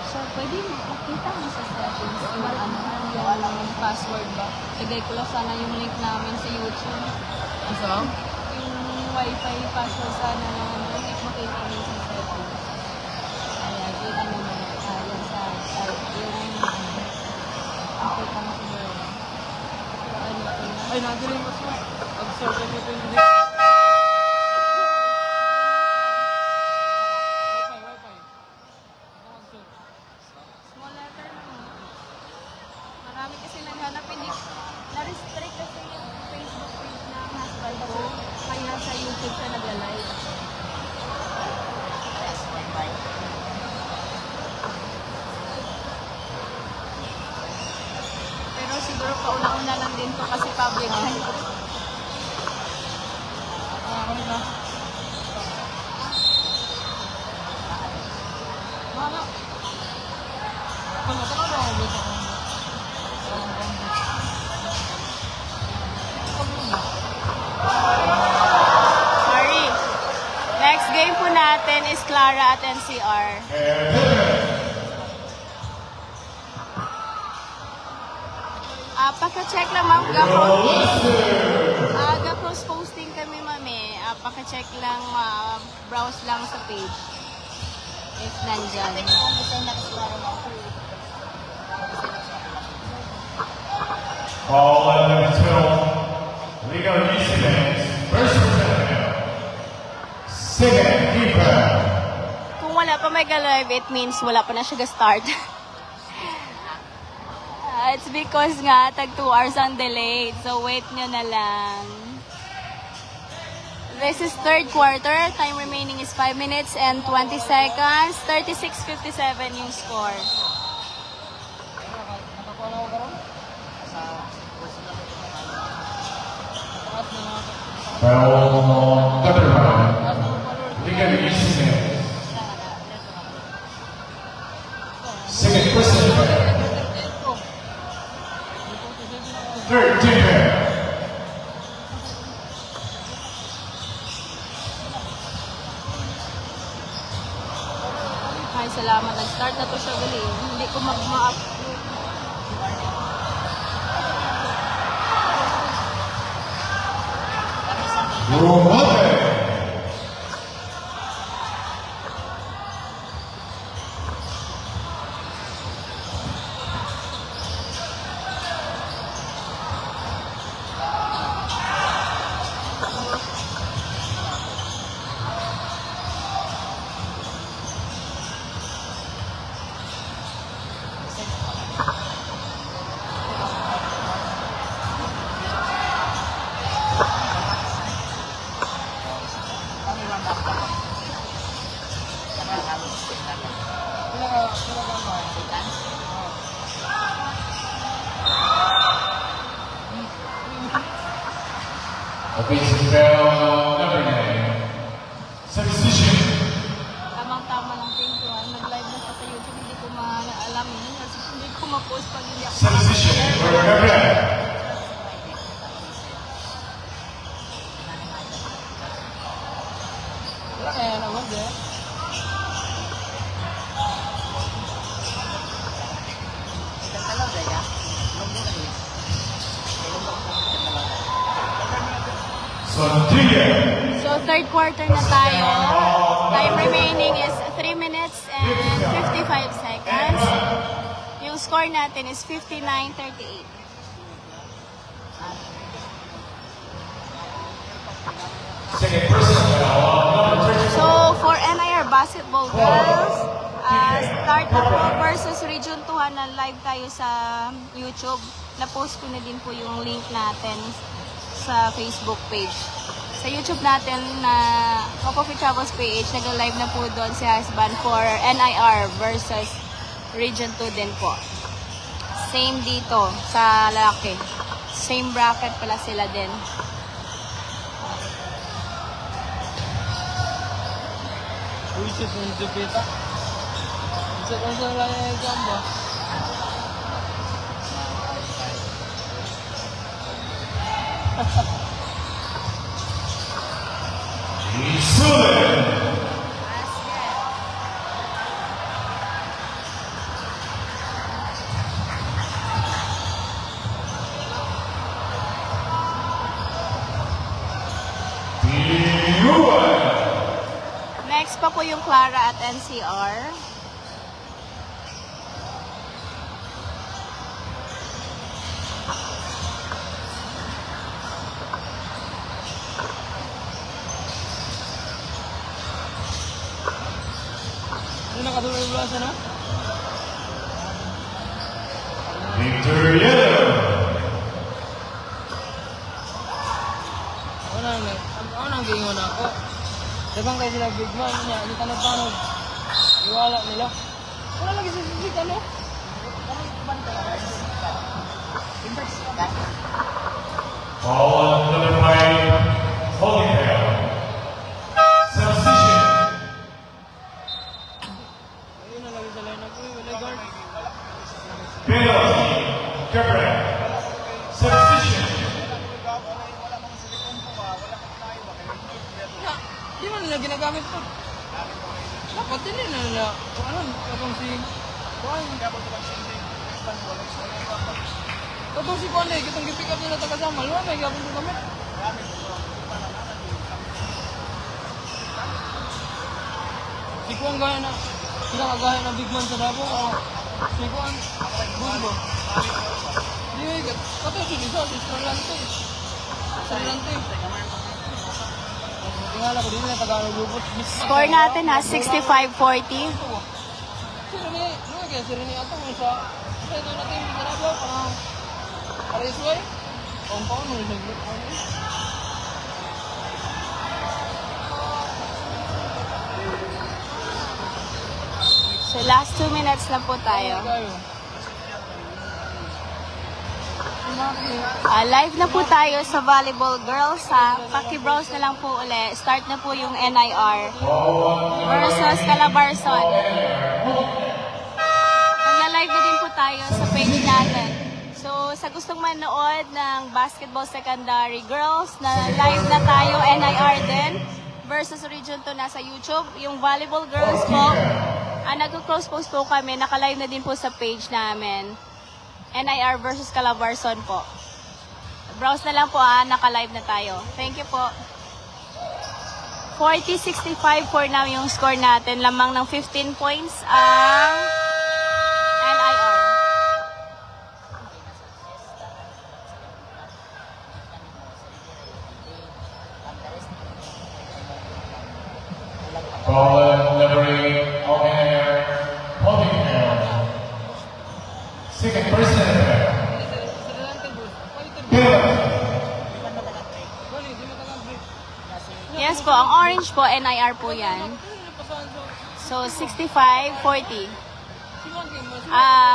So, pwede makita mo sa settings yung yung password ba? Lagay ko lang sana yung link namin sa YouTube. Asa? Yung wifi password sana na if makita mo sa settings. Ayan, kita mo na. Ayan sa yung makita mo siguro. Ay, nandiyan yung password. Absorb mo ito yung link. Wi-Fi. Absorb. Small letter mo. Marami kasi naghanap, hindi na-restrict kasi yung Facebook page ng husband ko. Kaya sa YouTube siya nagla-live. Pero siguro pauna-una lang din to kasi public. Ano na? Mana? Ano na ako dito? Sorry. Next game po natin is Clara at NCR. Paka-check lang ma'am. Ga-post posting kami mami. Paka-check lang, browse lang sa page. If nandyan. Ball at number 12. Liga Residence versus Second keeper. Kung wala pa may live, it means wala pa na siya ga-start. It's because nga, tag 2 hours ang delay. So, wait nyo na lang. This is third quarter. Time remaining is 5 minutes and 20 seconds. 36-57 yung score. Nakakuha na ako karon? Ball on number 1. Liga Residence. Second person. Third keeper. Ay, salamat. Nag-start na to siya gali. Hindi ko mag-ma-up. Rumate. Offensive foul number 9. Substitution. Tamang-tama lang thank you. Nag-live na sa YouTube. Hindi ko maalam yun. Kasi hindi ko ma-post pag hindi ako. Substitution for Gabriel. Ano ba, Jeff? Sondria. So, third quarter na tayo. Time remaining is 3 minutes and 55 seconds. Yung score natin is 59-38. Second person foul number 34. So, for NIR Basketball Girls, start na po versus Region 2 na live tayo sa YouTube. Na-post ko na din po yung link natin sa Facebook page. Sa YouTube natin na Coffee Travels page, nag-live na po doon si husband for NIR versus Region 2 din po. Same dito sa lalaki. Same bracket pala sila din. Uy, shit, ang dupit. Shit, ang sarang exam ba? Sulit! Next pa po yung Clara at NCR. Ano nakatulog yung blasa na? Victor Yellow! Ano nang gingon ako? Dagang kayo sila big man niya, ano tanong-tanong. Iwala nila. Wala lagi sa sisig, ano? All number 5, Holytail. Substitution. Ayun na lagi sa line-up ko, wala guard. Penalty. Cabrera. Substitution. Di man nila ginagamit ko. Dapat din nila. Ano, katong si... Kuan. Katong si Kuan eh, kitong gipick up nila taga-sama. Wala may gapon ko kami. Si Kuan gaya na... Sila kagaya na big man sa Davao. Si Kuan. Busbo. Di may gat. Katong si Lisa, si Stralante. Stralante. Tingala ko din na taga-lubot. Score natin ha, 65-40. Si Rene, ano kaya si Rene ato mo sa ito natin sa Davao parang Arisway. Compound mo siya. So last 2 minutes na po tayo. Live na po tayo sa volleyball girls ha. Paki-browse na lang po uli. Start na po yung NIR versus Calabarzon. Nagla-live na din po tayo sa page natin. So sa gustong manood ng basketball secondary girls na live na tayo NIR din versus Region 2 na sa YouTube. Yung volleyball girls po, nag-cross post po kami. Naka-live na din po sa page namin. NIR versus Calabarzon po. Browse na lang po naka-live na tayo. Thank you po. 40-65 for now yung score natin. Lamang ng 15 points ang NIR. Ball number 8, O'Hare, Holytail. Second person. Penalty. Yes po, ang orange po, NIR po yan. So, 65-40.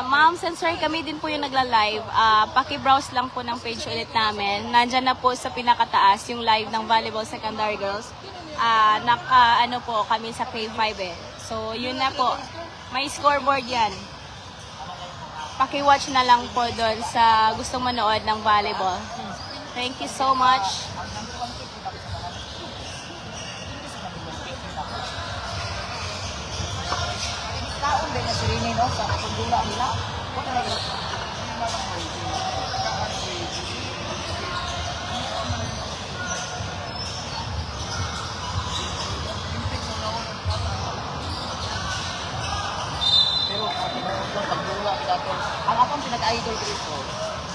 Ma'am, sorry, kami din po yung nagla-live. Paki-browse lang po ng page ulit namin. Nandyan na po sa pinakataas yung live ng Volleyball Secondary Girls. Ano po kami sa K5 eh. So, yun na po. May scoreboard yan. Paki-watch na lang po doon sa gustong manood ng volleyball. Thank you so much. Taon din na si Rene, no? Sa pagdula nila. Wala na yun. Pero pagdula nila to. Ang akong pinag-idol dito,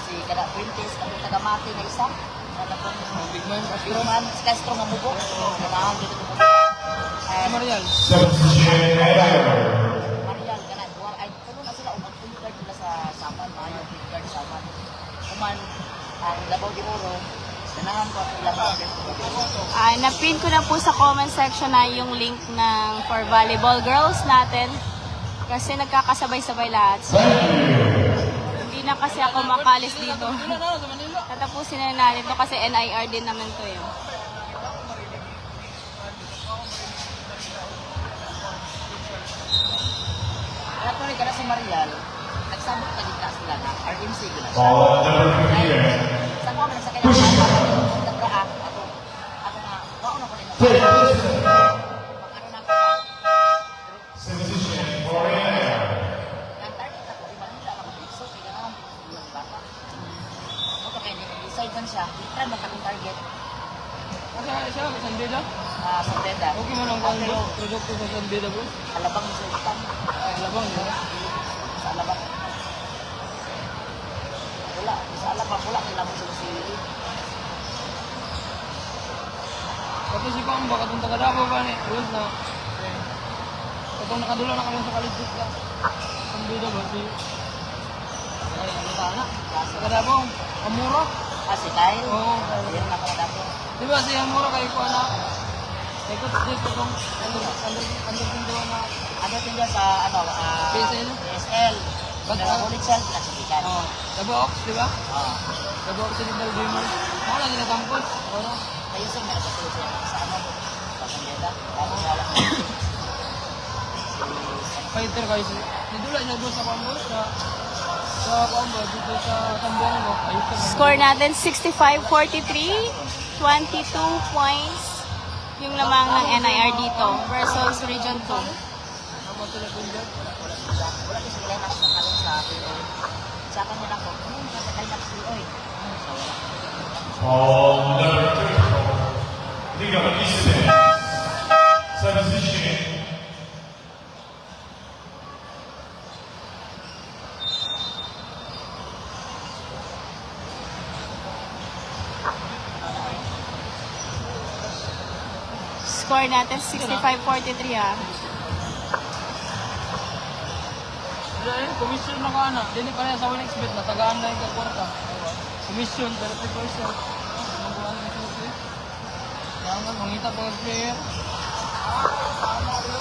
si Kada Quintes, ang taga-mati na isa. Big man. Pero man, si Castro nga mubo. Ganahan dito ko. Marial. Substitution NIR. Marial, ganun. Ay, puno na sila. Umang point guard nila sa Saman. Mayo, point guard Saman. Kuman, ang Davao de Oro, ganahan ko ang ilang mga Napin ko na po sa comment section na yung link ng for volleyball girls natin. Kasi nagkakasabay-sabay lahat. So, hindi na kasi ako makalis dito. Wala na sa Manila. Tatapusin na natin to kasi NIR din naman to yun. Kaya tuloy ka na si Marial, nagsabot ka dito sila na RMC ko na siya. Ball number 50 here. Sa ko sa kanya, ako nga, wako na ko rin. Take Pag ano na ko, Substitution for NIR. ang target ako, di Manila, ako piso, kaya naman, yung bata. Ako kaya decide man siya, try mo kakong target, Kasi siya, San Beda. sa Brenda. Okay man ang Pero, produkto sa San Beda bro. alabang mo sa itan, Ay, labang yun. sa alabang. Wala, sa alabang, wala, kailangan mo sa sili. Tapos si Pamba, katong taga-Davao ba ni? Ulos na. Katong nakadulo na kami sa Kalijit ka. San Beda ba si... Ay, ano ta na? Taga-Davao, Amura. Si Kyle, Oo. yan na pala dapo. Di ba si Amura kayo ko na? Ikot dito itong under na... Ano din dyan sa, PSL? PSL. Ba't- Pero ulit siya, klasifikan. Oh, Davao Ox, di ba? Oo. Davao Occidental Dreamers. Ako lang ginatampos. Ano? Ayun sa meron sa siya sa sa Sanggeda. Tapos siya lang. Fighter kayo si... Nidula siya doon sa Pambo, sa Pambo, dito sa Tambuango. Ayun sa Score natin 65-43, 22 points yung lamang ng NIR dito versus Region 2. Tama sila doon dyan. Wala din sila mas sa kalong sa PO. Sa kanya lang ko. Ano yung sa kalong sa PO eh? So, wala. Ball number 34. Liga East. Substitution. Score natin 65-43 ha. Dahil, commission na ka na. Dili pa rin sa winning bet na tagaan na yung kakwarta. Commission, 30%. Ang buwan ng susi. Kaya nga, mangita pa ang player.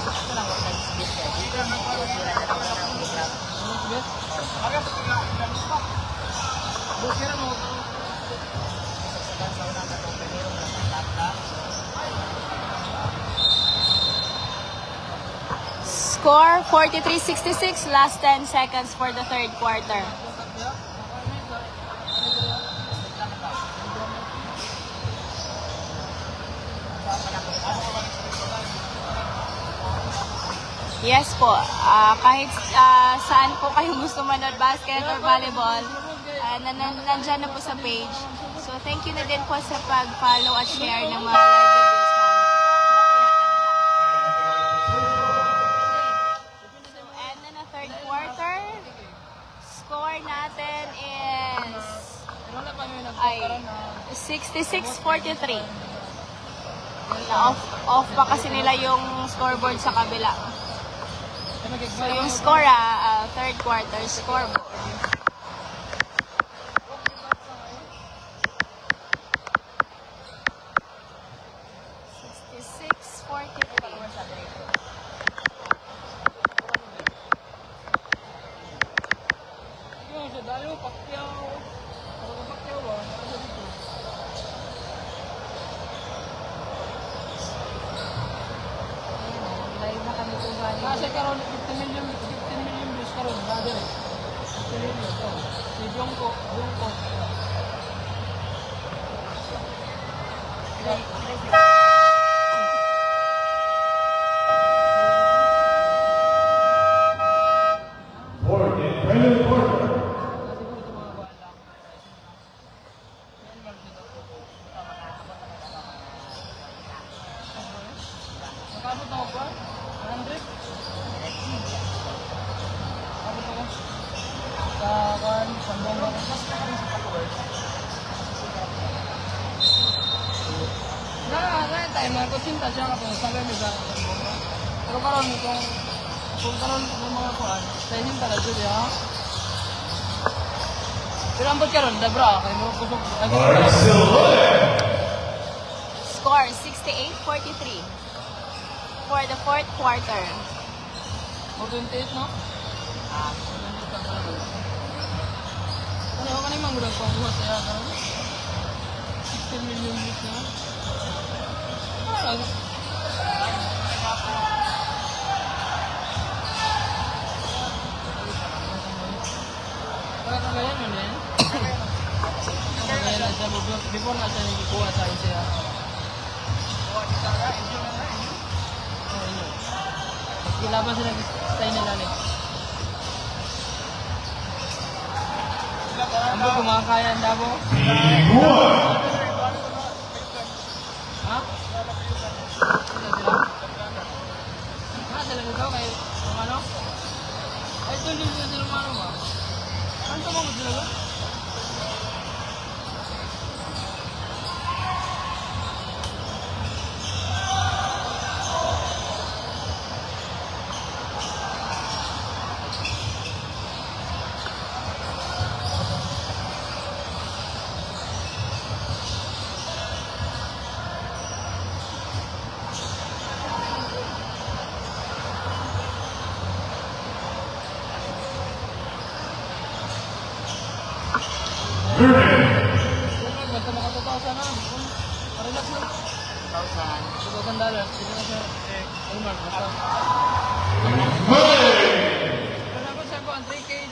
Ito lang wala sa split eh. Dito lang ako sila na lang ang program. Winning bet. Bukira mo. Sa una sa itong primero na sa laptop. Score 43-66, last 10 seconds for the third quarter. Yes po, kahit saan po kayo gusto manood, basket or volleyball, nandyan na po sa page. So thank you na din po sa pag-follow at share ng mga live videos namin. And then the third quarter, score natin is ay 66-43. Off pa kasi nila yung scoreboard sa kabila. So yung score third quarter scoreboard. Yung sa Dayo, Pacquiao. Ano ka Pacquiao ba? Ano sa dito? Live na kami po ba? Kasi karon 15 million views karon, brother. 15 million to. Si Jungkook. Fourth and final quarter. Nakabot ako ba? 100? Nakabot ako. Sa kan, Sambong ako. Na time na ko sinta siya kapag sabi mi sa Sambong. Pero karon kung karon ng mga kuan, sa hinta na jud ya. Pero ambot karon, dabra kay mo kusog. Are still loaded. Score 68-43 for the fourth quarter. 428, no? Ah, 428 ka pala. Ano, ako kanimang gulang pangbuhat sa yata. 16 million views na. Parang, parang kagayan mo din. Kagayan na siya, before na siya nagkukuha sa siya. Kilaban sila stay nila ni. Ang ba kumakaya ang dabo? Tiguan. Ha? Sila sila? Ha? Sila dito kayo? Kung ano? Ay, ito din sila mano ba? Ano ito mga sila ba? Vernon. Basta makatatasan na. Relax lang. 1,000. $2,000. Hindi na siya. Ulmar, basta. May. Kaya ko siya ko ang $3K.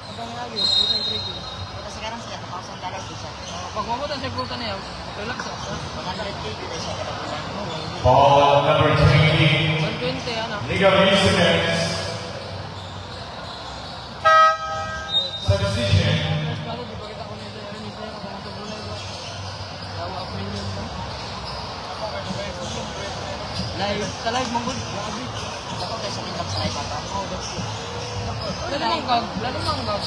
Abang lagi. Ito yung 3K. Ito sekarang siya, $1,000 bisa. Pag mamutan siya kulta niya, relax siya. 100K kita siya kada bulan. Ball number 20. 120, ano? Liga Residence. Substitution. Kalau di kita ko nito, ano ni sir, kung sa bulay ba? Dawa million ba? Live, sa live mong good. Grabe. Ako guys, sa tingkap sa iPad. Oh, that's it. Lalo manggag.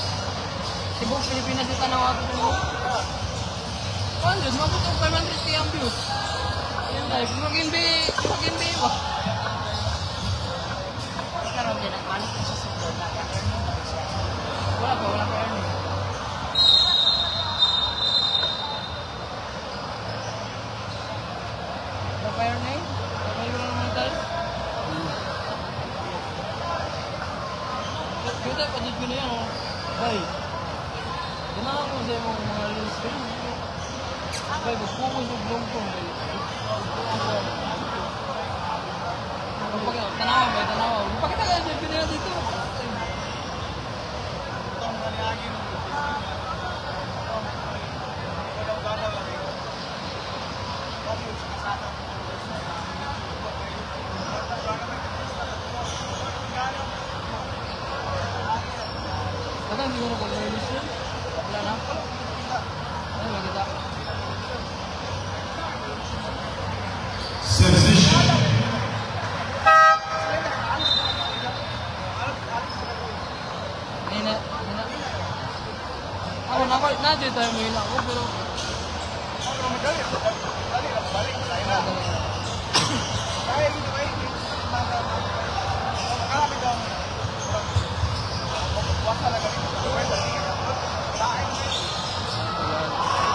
Cebu, Pilipinas yung tanaw ako sa mga. Andres, mabot ang 500K ang views. Yan live, maging ba? Karon din ang manik sa sunod na earning na siya. Wala pa earning. Wala pa earning? Wala pa yung mental? Kita pa dito na yan, oh. Bay. Ganahan ko sa mga reels ko. Bay, magpukus yung vlog ko. Kapag tanawa, bay, tanawa. Pakita ka sa video dito. Kadang siguro pag may-release yun, wala na. Ano maganda? Substitution. Nina. Ako na-dito tayo mo yun ako, pero...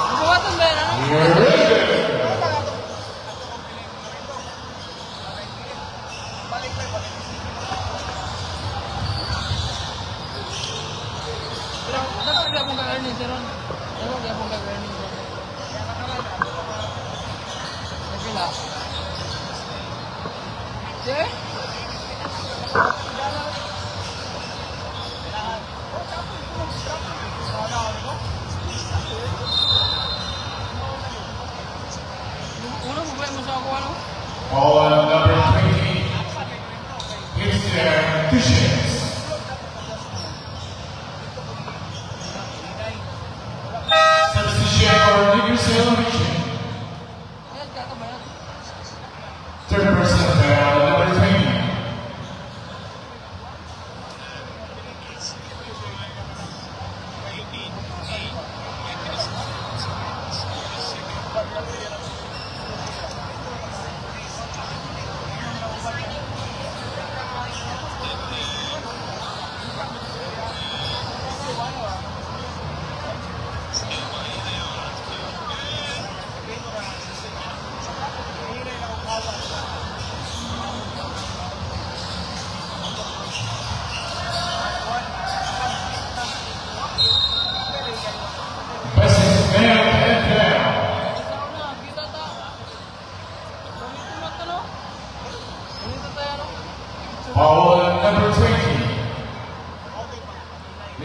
Bubuhatan ba yan? Ano? Pero dapat kaya mong ka-earning, sir Ron. Dapat kaya mong ka-earning, sir. Nagpila. Sir? Una, problema mo sa ako, ano? Ball number 20. Houston Fishes. Substitution for Nicholson Richard. Ayun, kaya ba yan? Third person foul number 20.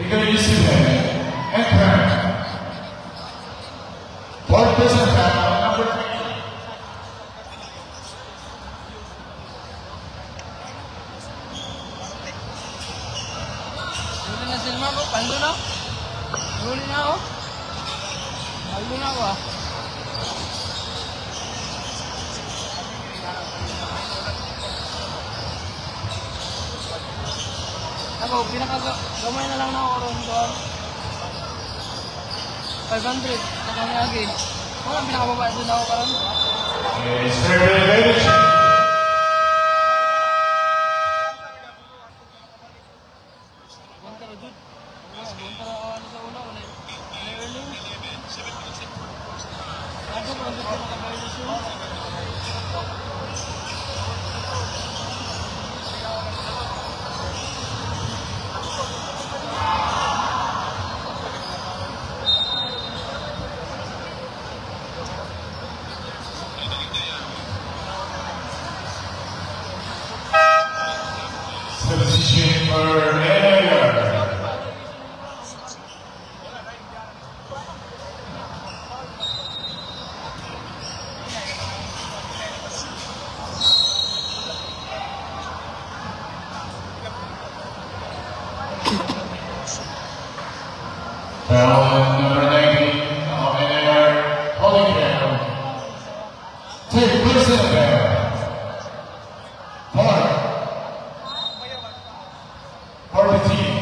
Bigger discipline and turn. Fourth person foul, number 3. Huli na Silma ko, pando na. Huli na ako. Pando na ako ah. Ako, pinakagamay na lang na ako ron doon. 500, nakangagi. Ano ang pinakababa doon ako karon? It's very advantage. Buwan tara doon. Buwan tara ano sa una, wala earning. Ako, parang doon ka nakabayos yun. Substitution for Mayor. Foul number 19 on Mayor Holyfield. Take personal foul. For the team.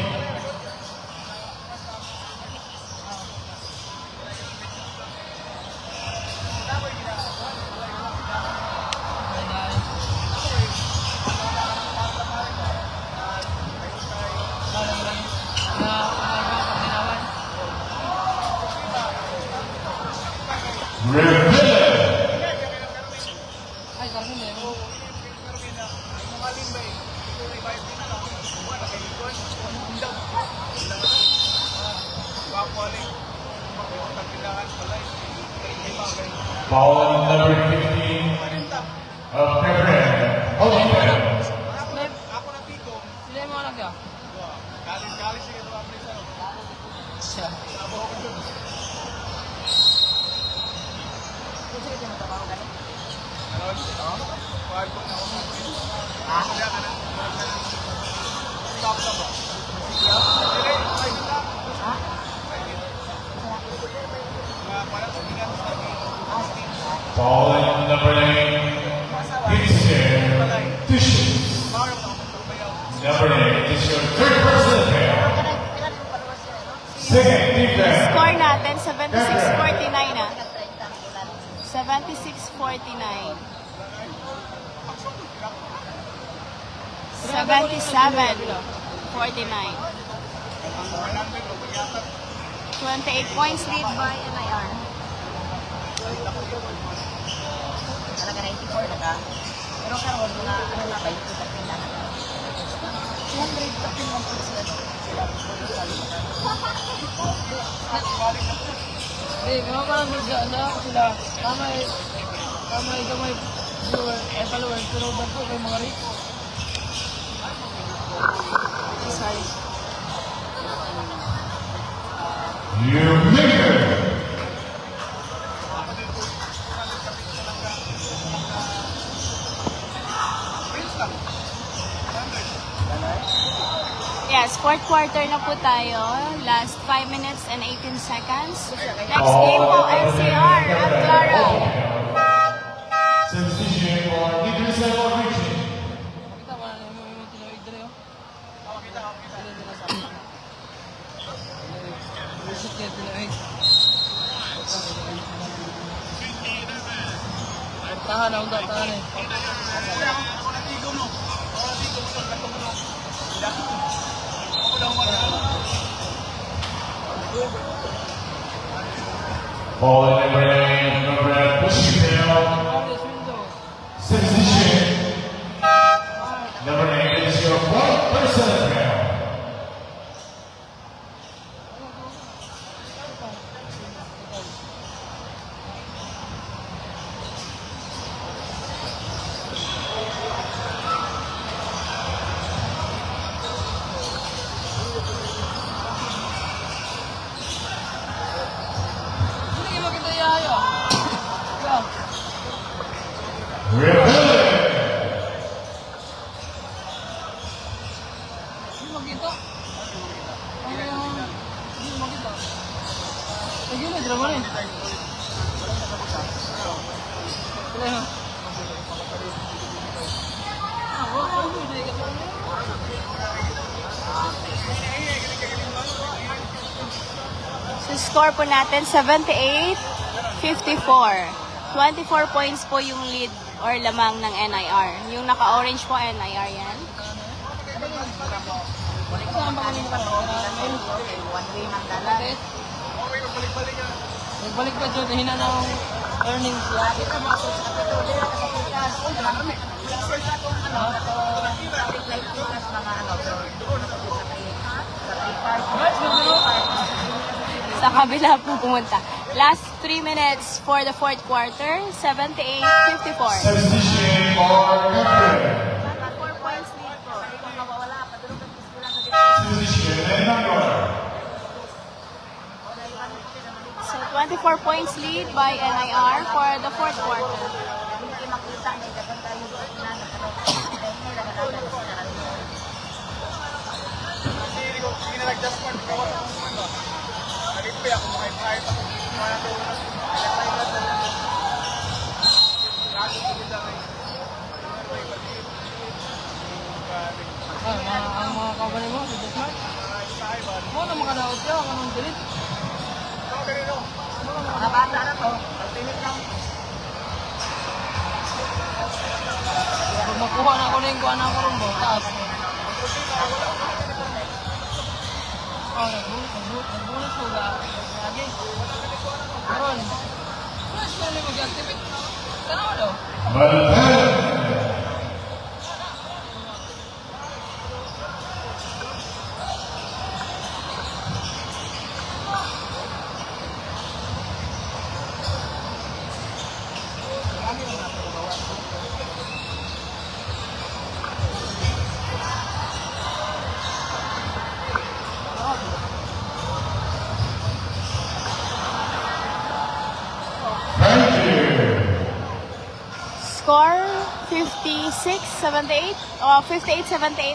Revilla. Ay, karton na yun. Foul number 15 of Cameron Holyfield. Sila yung mga nagya? Siya. Foul number 9, Christian Tissues. Number 8 is your third person foul. Second defense. Score natin, 76-49 na. 76-49. 77-49. 28 points lead by NIR. Talaga 94 na ka. Pero karon mga ano na 20 sa pila. 200 pa din lang sila. Sila Mga parang na sila. Kamay viewer, followers, pero ba't po kayo mga rich? Sorry. You make it. Yes, fourth quarter na po tayo. Last 5 minutes and 18 seconds. Next game po, NCR at Clara. Substitution for Idris Richie. Makita mo na yung tinuig dali, oh. Makita sa Visit niya tinuig. Tahan ako, tahan eh. Ball number 9, number Bushyville. Substitution. Number 9 is your fourth person foul. Rebelde. Hindi makita. Hindi makita. Lagi na, drama na eh. Wala na. So, score po natin, 78-54. 24 points po yung lead or lamang ng NIR. Yung naka-orange po, NIR yan. Saan ba kanina ka? One way ng dalan. Nagbalik pa dyan, hina ng earnings. Lagi ka mga sa katulad sa Pilipinas. Traffic light plus mga ano. Sa kabila po pumunta. Last 3 minutes for the fourth quarter, 78-54. Substitution for Rebelde. 4 points lead po. Substitution and number. So, 24 points lead by NIR for the fourth quarter. Hindi makita na dapat tayo Ang mga company mo, si Desmart. Oo na makadaot siya, anong delete. Mga bata na to. Pagpilit lang. Pag makuha na ako na yung kuha na ako rin mo, taas. Nagbunas ko ga. Lagi. Meron. Wala siya na mag-activate. Tanawa daw. Malpel. Thank you. Score 56-78 or 58-78.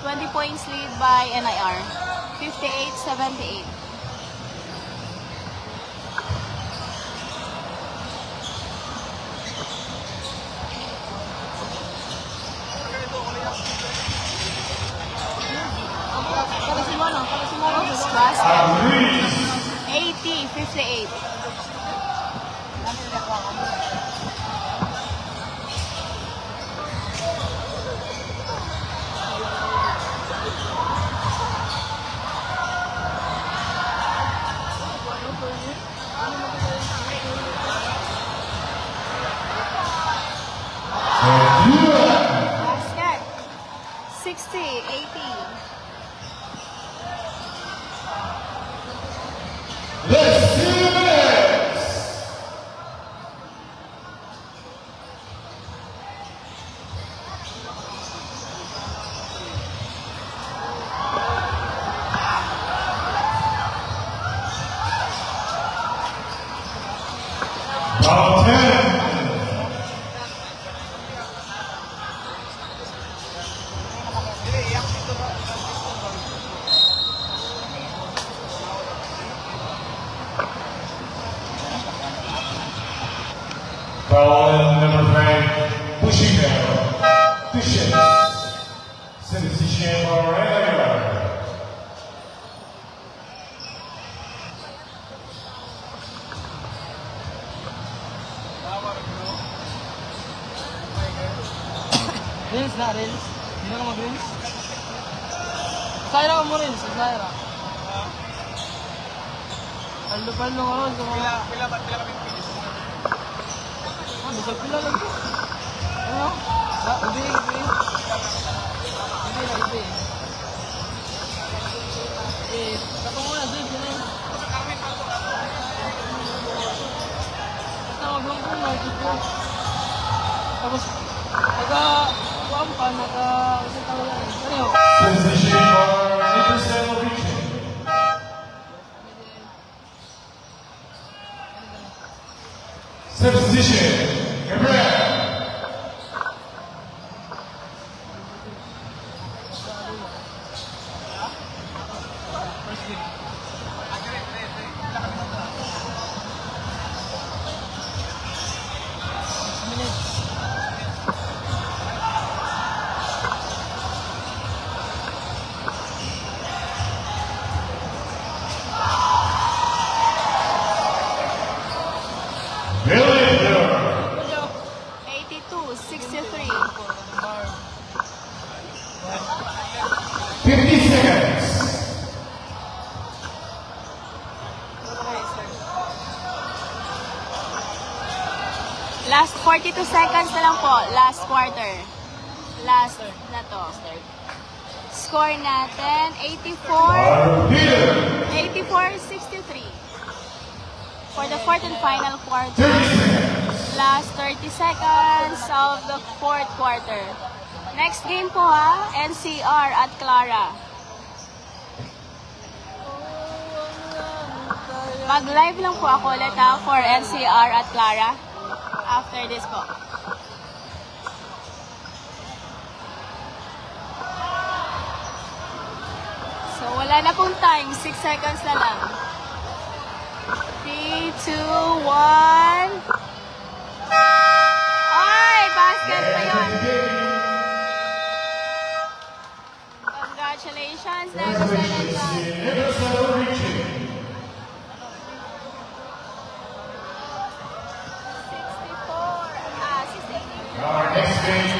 20 points lead by NIR. 58-78. Para si Mana, para si Mana. Basket Agrees. 80-58. Basket 60-80. Let's see the minutes. Round 10. Foul number 5, pushing down. Fisher. Substitution for NIR. Reels na, reels. Hindi na ka mag-reels. Saira mo reels, Saira. Palo-palo ka ron. Pila kami pinis mo? Bisag pila lang po. Ano? Ubi. Ubi na, ubi. Katong muna, Jib. Yan na. Basta maglangkong na, Jib ko. Tapos, kuhaan pa, isang tao lang. Ano yun? Substitution for Intercell Region. Substitution, Gabriel. Last 42 seconds na lang po. Last quarter. Last na to. Score natin, 84-63. For the fourth and final quarter. Last 30 seconds of the fourth quarter. Next game po ha, NCR at Clara. Mag-live lang po ako ulit ha for NCR at Clara. After this po. So wala na pong time, 6 seconds na lang. 3, 2, 1. Ay, basket pa yun. Congratulations, Negosa Lensan. 64. 684. Our next game